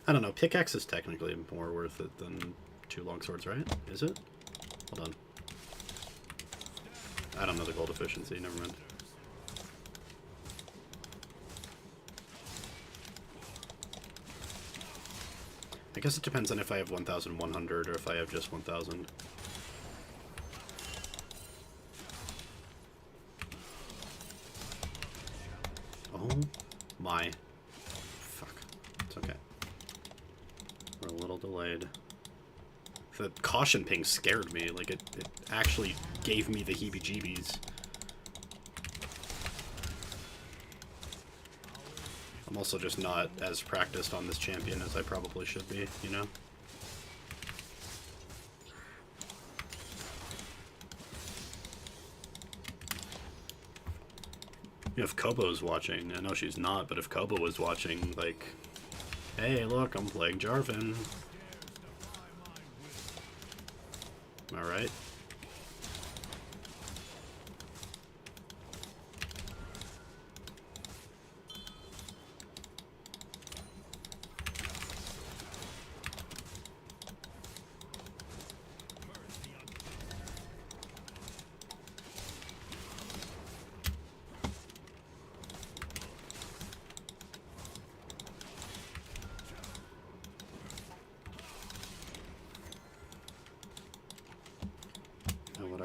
I don't know, pickaxe is technically more worth it than 2 longswords, right? Is it? Hold on. I don't know the gold efficiency, never mind. I guess it depends on if I have 1,100 or if I have just 1,000. Oh my. Fuck. It's okay. We're a little delayed. The caution ping scared me. Like, it actually gave me the heebie-jeebies. I'm also just not as practiced on this champion as I probably should be, you know? If Kobo's watching, I know she's not, but if Kobo was watching, like, hey, look, I'm playing Jarvan. Alright.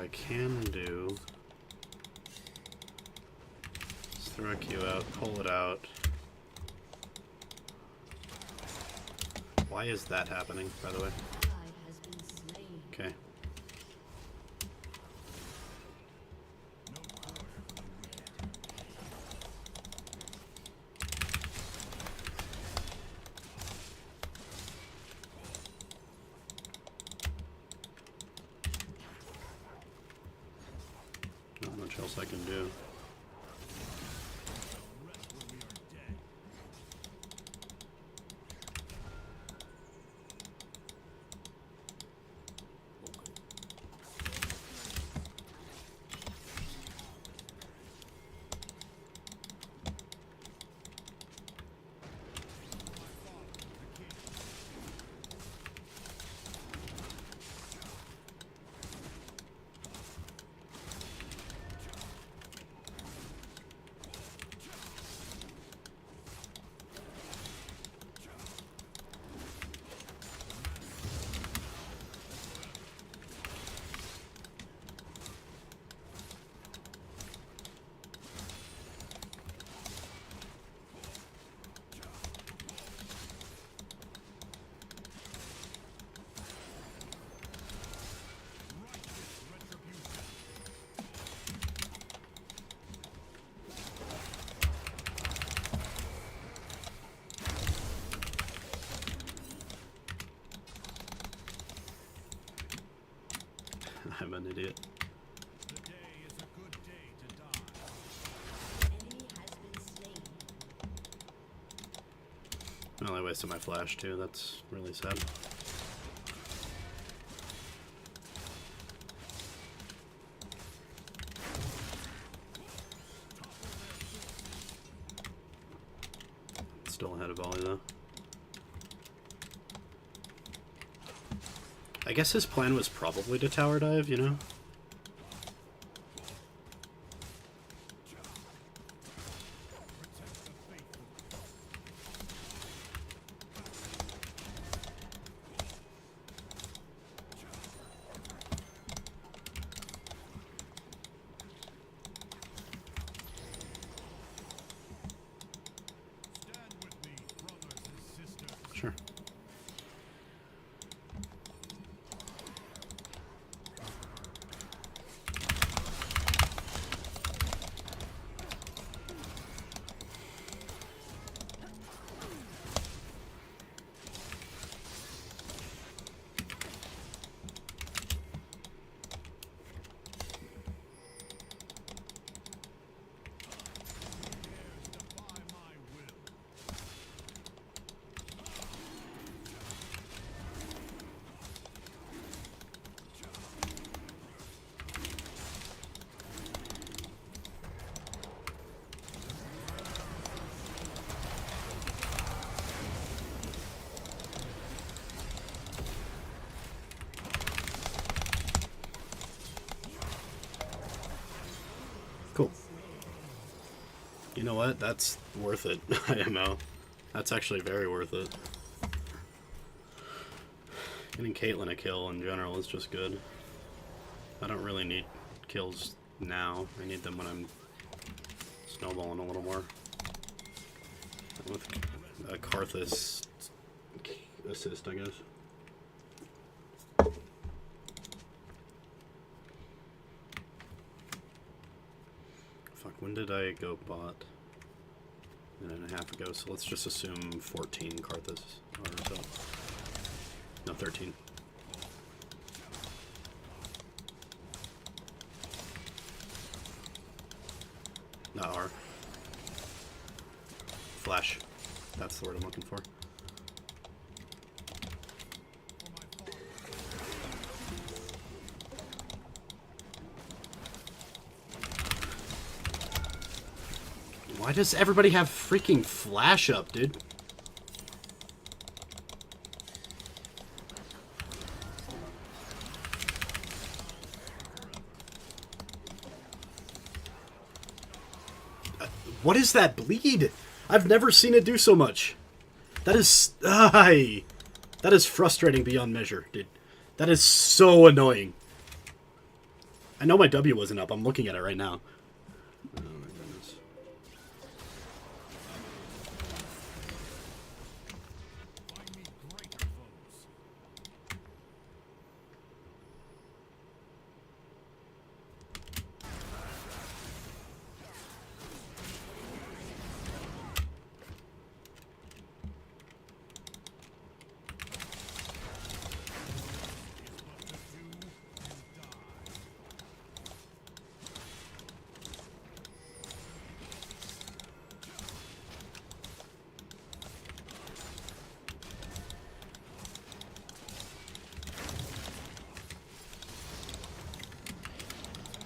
I can do is throw a Q out, pull it out. Why is that happening, by the way? Okay. Not much else I can do. I'm an idiot. Today is a good day to die. Enemy has been slain. Well, I wasted my flash too. That's really sad. Still ahead of volley though. I guess his plan was probably to tower dive, you know? Stand with me, brothers and sisters. Sure. Defy my will. Cool. You know what? That's worth it, IMO. That's actually very worth it. Getting Caitlyn a kill in general is just good. I don't really need kills now. I need them when I'm snowballing a little more. With a Karthus assist, I guess. Fuck, when did I go bot? A minute and a half ago, so let's just assume 14 Karthus or so. No, 13. Not R. Flash. That's the word I'm looking for. Why does everybody have freaking flash up, dude? What is that bleed? I've never seen it do so much. That is... that is frustrating beyond measure, dude. That is so annoying. I know my W wasn't up. I'm looking at it right now. Oh my goodness.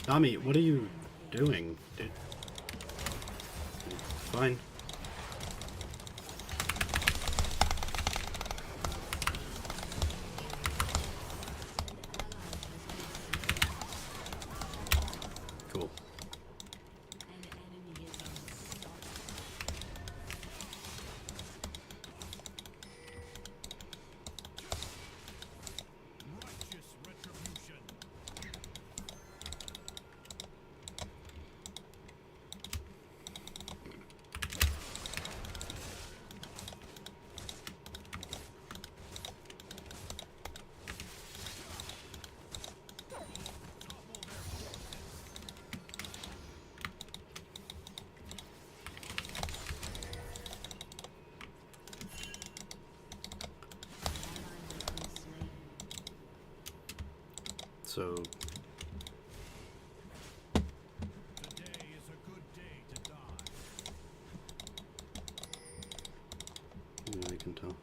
Nami, what are you doing, dude? Fine. Cool. An enemy is unstoppable. Righteous retribution. So, Today is a good day to die. I can tell.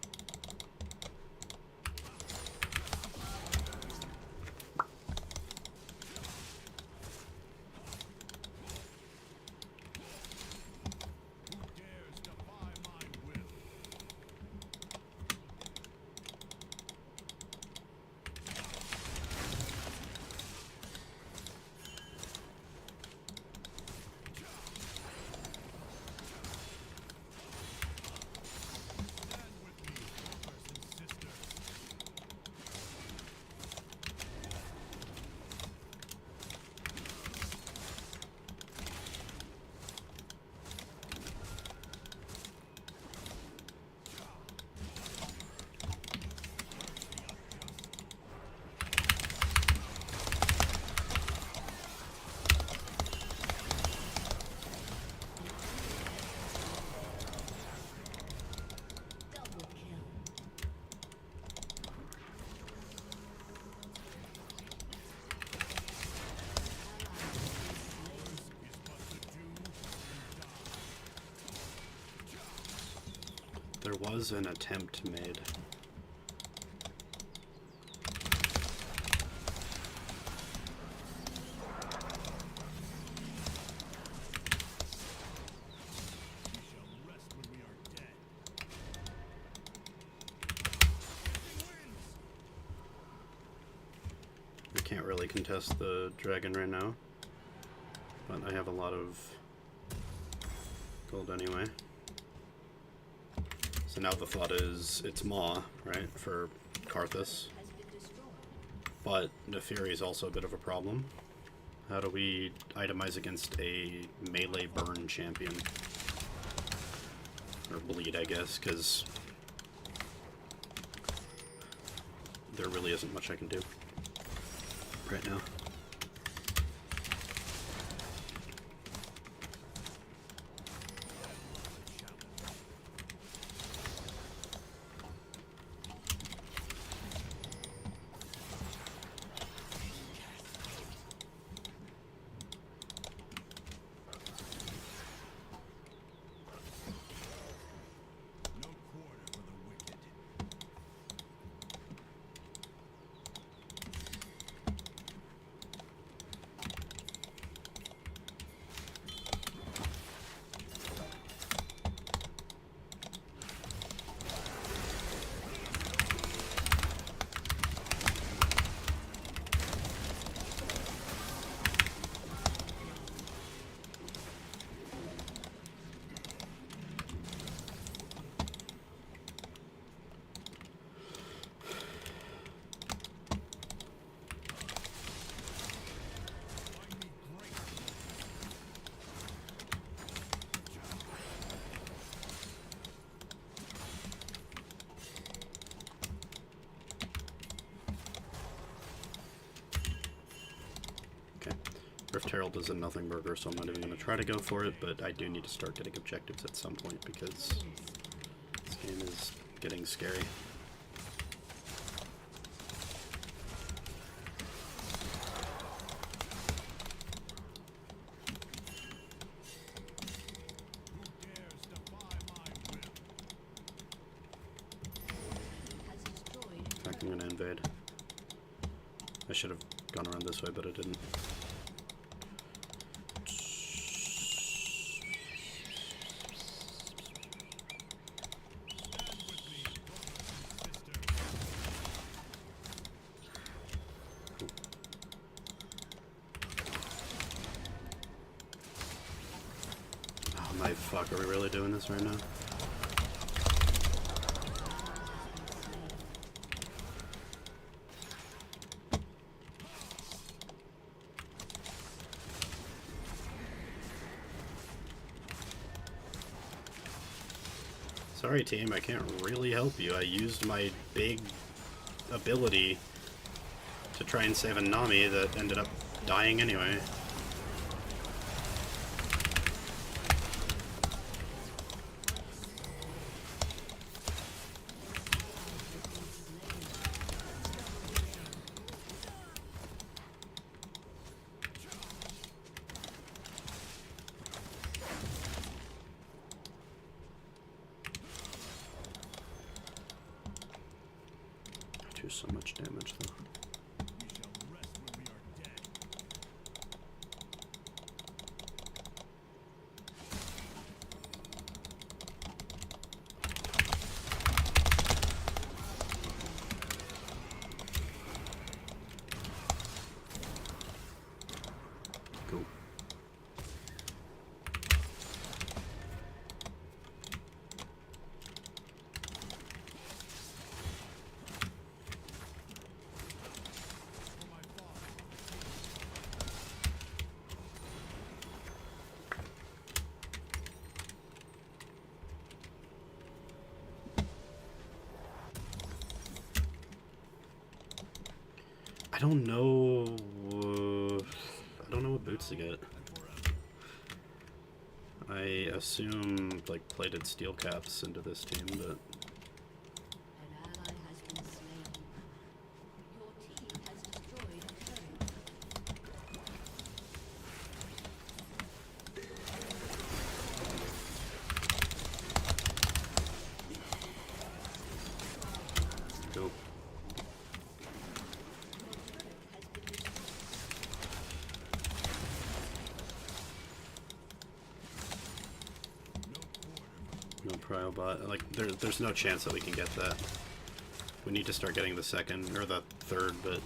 Who dares defy my will? Stand with me, brothers and sisters. Double kill. Is but to do and die. There was an attempt made. We shall rest when we are dead. I can't really contest the dragon right now, but I have a lot of gold anyway. So now the thought is it's Maw, right, for Karthus, Has been destroyed. but Neferi is also a bit of a problem. How do we itemize against a melee burn champion? Or bleed, I guess, because there really isn't much I can do right now. No quarter for the wicked. Rift Herald is a nothing burger, so I'm not even going to try to go for it, but I do need to start getting objectives at some point because this game is getting scary. In fact, I'm going to invade. I should have gone around this way, but I didn't. Oh my fuck, are we really doing this right now? Sorry team, I can't really help you. I used my big ability to try and save a Nami that ended up dying anyway. Do so much damage though. We shall rest when we are dead. Cool. I don't know. I don't know what boots to get. I assume like plated steel caps into this team, but An ally has been slain. Your team has destroyed a turret. go. No prio bot. Like there's no chance that we can get that. We need to start getting the second or the third, but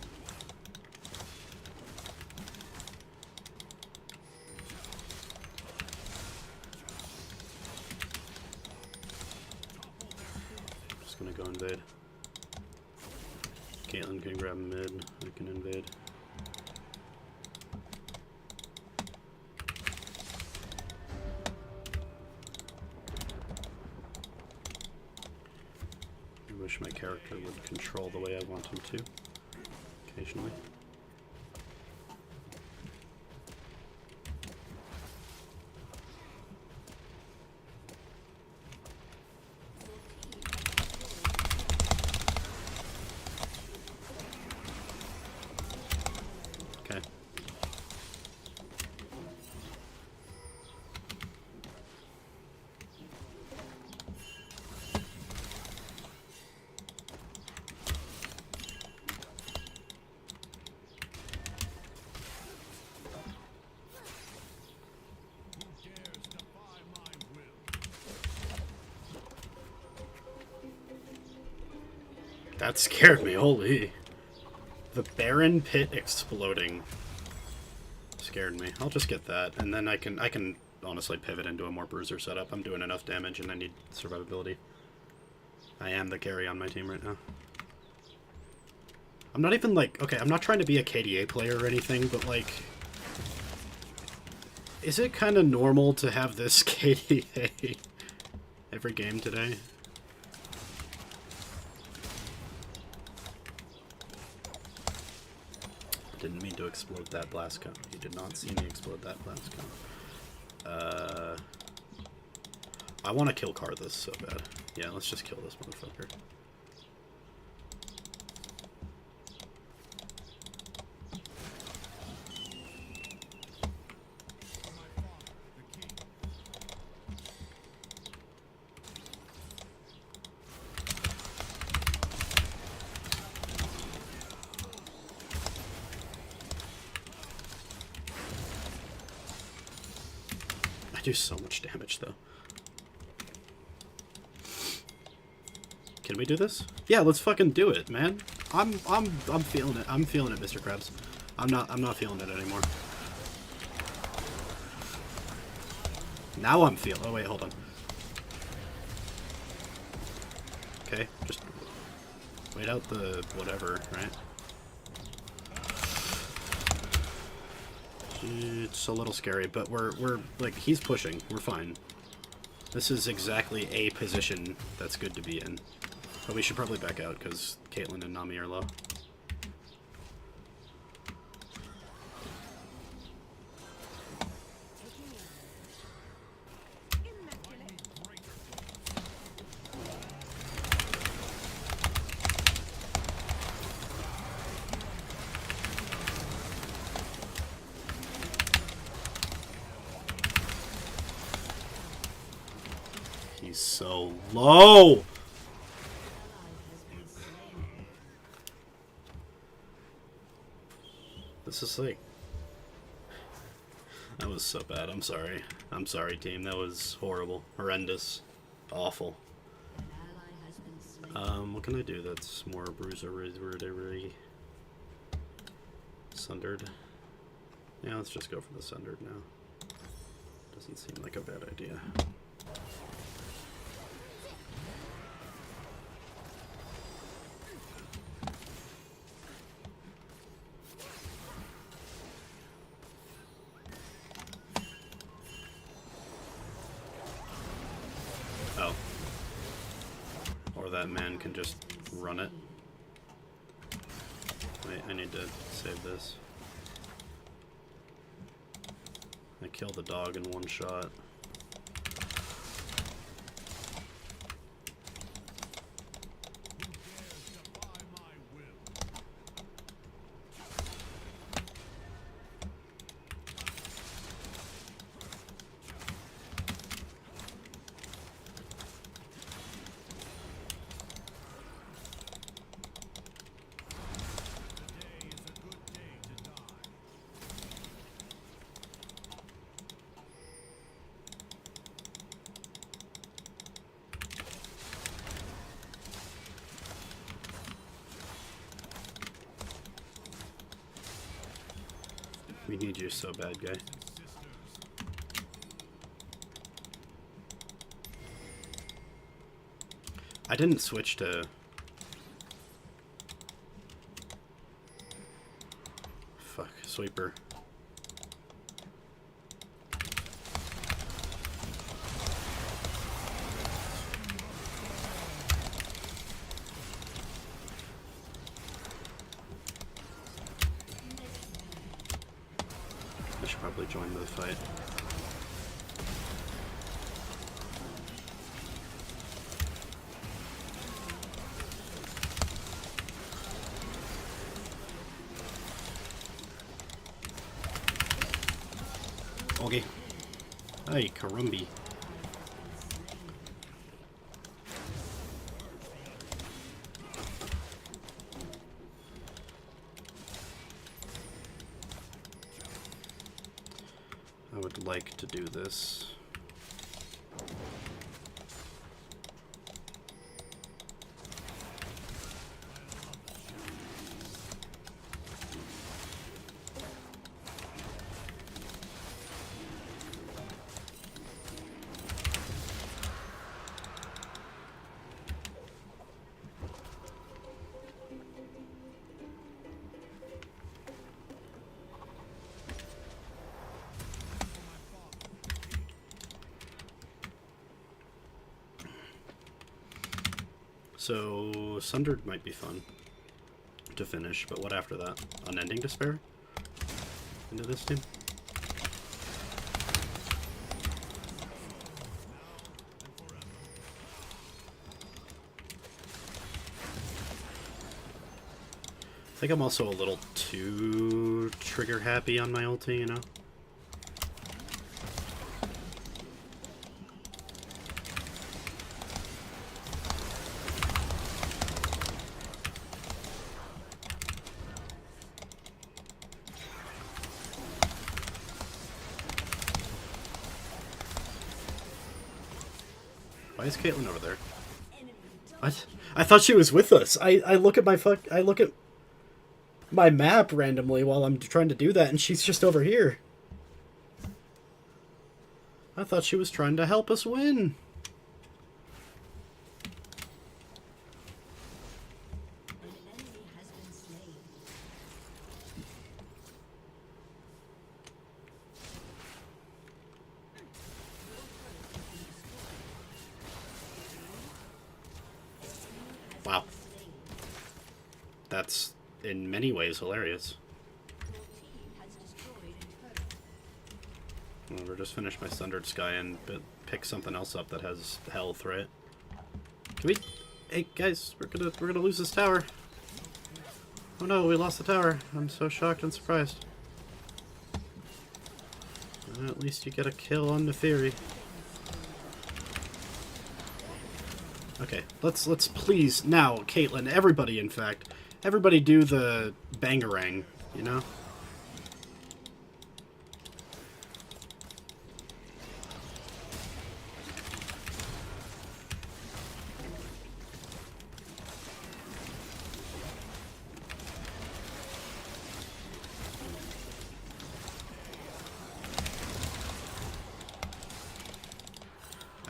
just gonna go invade. Caitlyn can grab mid. I can invade. I wish my character would control the way I want him to, occasionally. Okay. Who dares defy my will? That scared me, holy. The Baron Pit exploding scared me. I'll just get that, and then I can honestly pivot into a more bruiser setup. I'm doing enough damage and I need survivability. I am the carry on my team right now. I'm not even like, okay, I'm not trying to be a KDA player or anything, but like, is it kind of normal to have this KDA every game today? Didn't mean to explode that blast cone. You did not see me explode that blast cone. I want to kill Karthus so bad. Yeah, let's just kill this motherfucker. I do so much damage though. Can we do this? Yeah, let's fucking do it, man. I'm feeling it. I'm feeling it, Mr. Krabs. I'm not feeling it anymore. Now I'm feeling. Oh wait, hold on. Okay, just wait out the whatever, right? It's a little scary, but we're like, he's pushing. We're fine. This is exactly a position that's good to be in. But we should probably back out because Caitlyn and Nami are low. He's so low! This is like... That was so bad. I'm sorry. I'm sorry, team. That was horrible. Horrendous. Awful. What can I do that's more bruiser-y? Sundered. Yeah, let's just go for the Sundered now. Doesn't seem like a bad idea. Oh. Or that man can just run it. Wait, I need to save this. I killed the dog in one shot. We need you so bad, guy. I didn't switch to... Fuck, sweeper. I should probably join the fight. Okay. Hey, Karumbi. I would like to do this. So, Sundered might be fun to finish, but what after that? Unending Despair? into this team. I think I'm also a little too trigger happy on my ulti, you know? Why is Caitlyn over there? What? I thought she was with us. I look at I look at my map randomly while I'm trying to do that, and she's just over here. I thought she was trying to help us win. An enemy has been slain. Wow. That's in many ways hilarious. Your team has destroyed a turret. Well, we're just finished my Sundered Sky and pick something else up that has health, right? Can we? Hey guys, we're gonna lose this tower. Oh no, we lost the tower. I'm so shocked and surprised. At least you get a kill on the theory. Okay, let's please now, Caitlyn, everybody in fact, everybody do the bangarang, you know?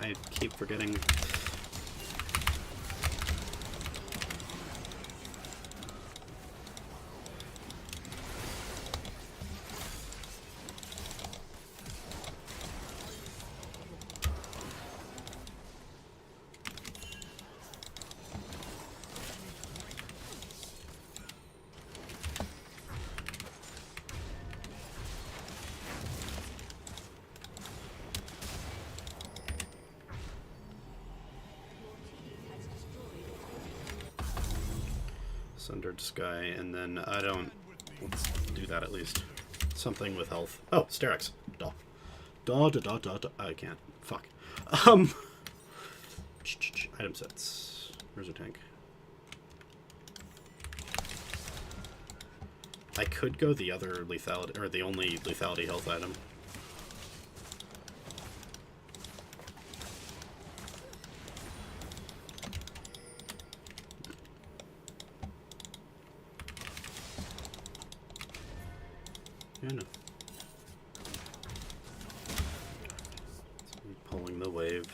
I keep forgetting. Sundered Sky, and then I don't... Let's do that at least. Something with health. Oh, Sterak's. Duh. Duh. I can't. Fuck. Item sets. Where's our tank? I could go the other lethality, or the only lethality health item. Yeah, no. Pulling the wave.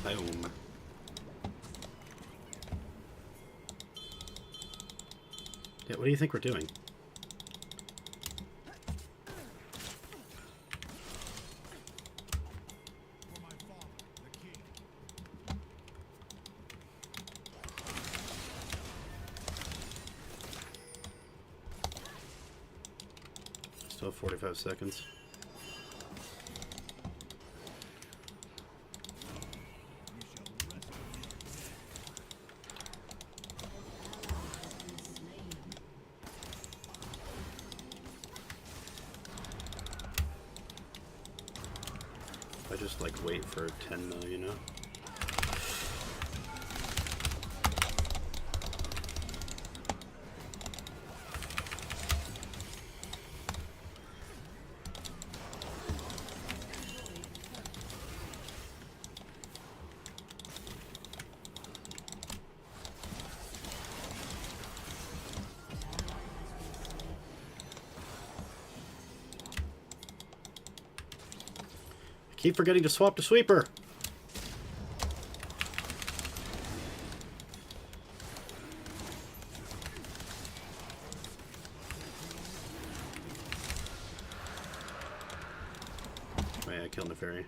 Boom. Yeah, what do you think we're doing? For my father, the king. Still have 45 seconds. I just like wait for 10 mil, you know? Keep forgetting to swap to sweeper. Wait, I killed Neferi.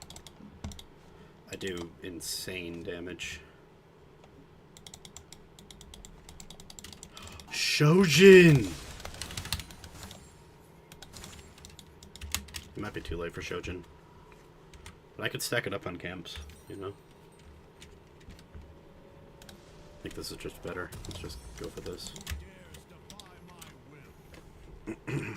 I do insane damage. Shojin! It might be too late for Shojin. But I could stack it up on camps, you know? I think this is just better. Let's just go for this. Who dares defy my will?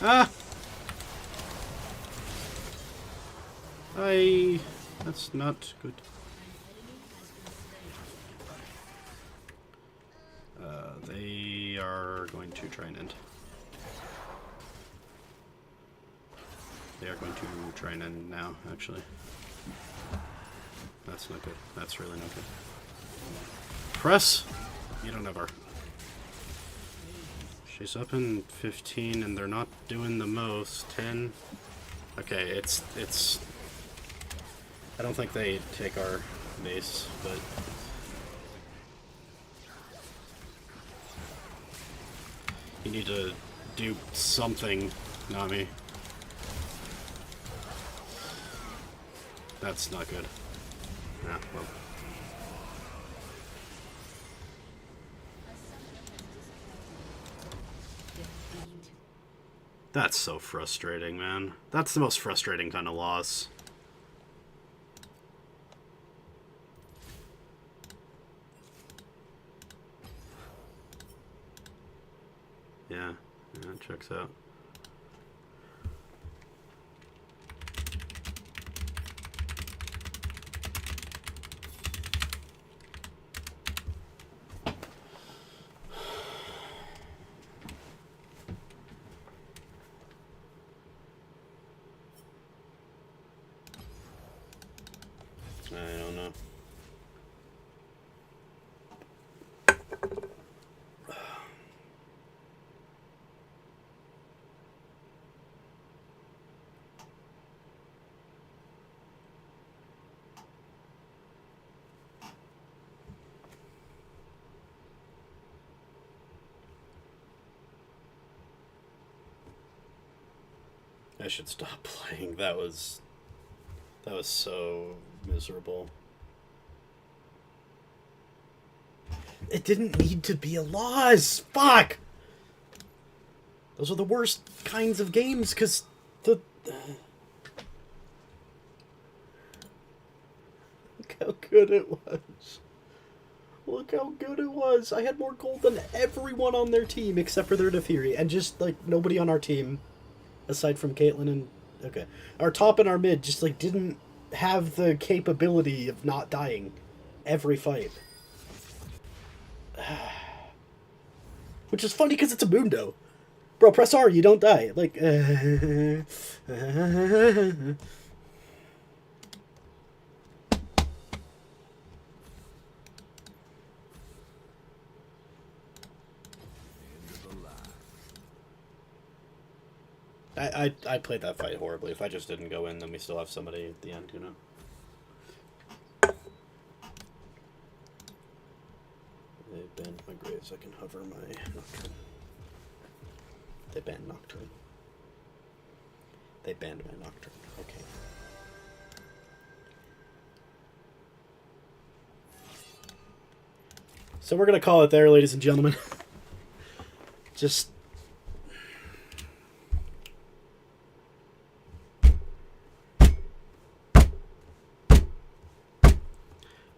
Ah! That's not good. They are going to try and end. They are going to try and end now, actually. That's not good. That's really not good. Press! You don't have her. She's up in 15 and they're not doing the most. 10. Okay, it's... I don't think they take our base, but... You need to do something, Nami. That's not good. Ah, well. That's so frustrating, man. That's the most frustrating kind of loss. Yeah, it checks out. I don't know. I should stop playing. That was so miserable. It didn't need to be a loss. Fuck. Those are the worst kinds of games because the look how good it was. Look how good it was. I had more gold than everyone on their team except for their Naafiri, and just like nobody on our team aside from Caitlyn and okay, our top and our mid just like didn't have the capability of not dying every fight. Which is funny because it's a Mundo. Bro, press R, you don't die. Like, I played that fight horribly. If I just didn't go in, then we still have somebody at the end, you know? They banned my Graves. I can hover my Nocturne. They banned Nocturne. They banned my Nocturne. Okay. So we're going to call it there, ladies and gentlemen. Just...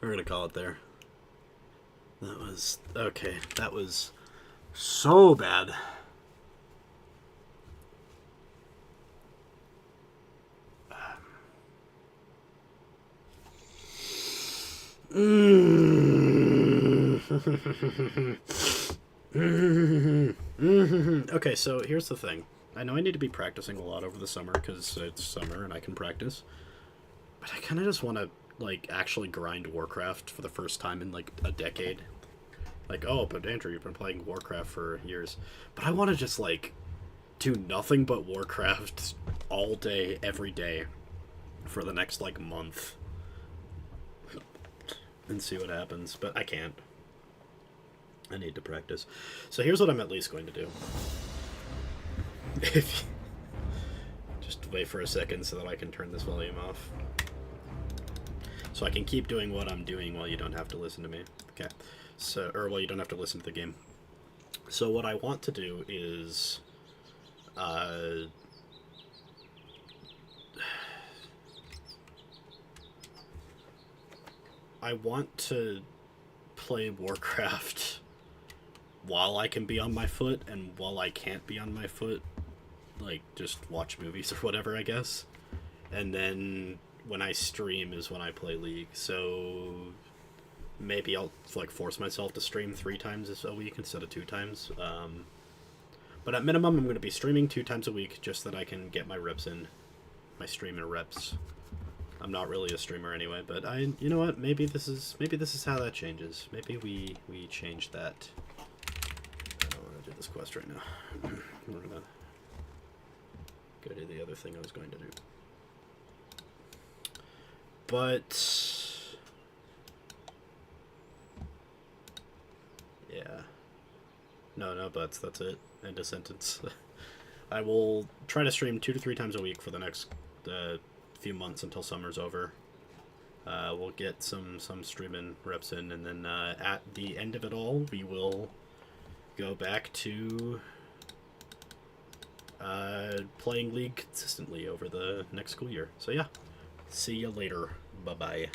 We're going to call it there. That was... Okay, that was so bad. Okay, so here's the thing. I know I need to be practicing a lot over the summer because it's summer and I can practice. But I kind of just want to, like, actually grind Warcraft for the first time in, like, a decade. Like, oh, but Andrew, you've been playing Warcraft for years. But I want to just, like, do nothing but Warcraft all day, every day. for the next like month and see what happens, but I can't. I need to practice. So here's what I'm at least going to do. If just wait for a second so that I can turn this volume off. So I can keep doing what I'm doing while you don't have to listen to me. Okay. So, or while you don't have to listen to the game. So what I want to do is I want to play Warcraft while I can be on my foot, and while I can't be on my foot, like, just watch movies or whatever, I guess. And then when I stream is when I play League. So maybe I'll, like, force myself to stream 3 times a week instead of 2 times. But at minimum, I'm going to be streaming 2 times a week just so that I can get my reps in, my reps. I'm not really a streamer anyway, but you know what? Maybe this is how that changes. Maybe we change that. I don't want to do this quest right now. We're gonna go do the other thing I was going to do. But yeah, no buts. That's it. End of sentence. I will try to stream 2 to 3 times a week for the next few months until summer's over. We'll get some streaming reps in, and then at the end of it all, we will go back to playing League consistently over the next school year. So yeah, see you later. Bye-bye.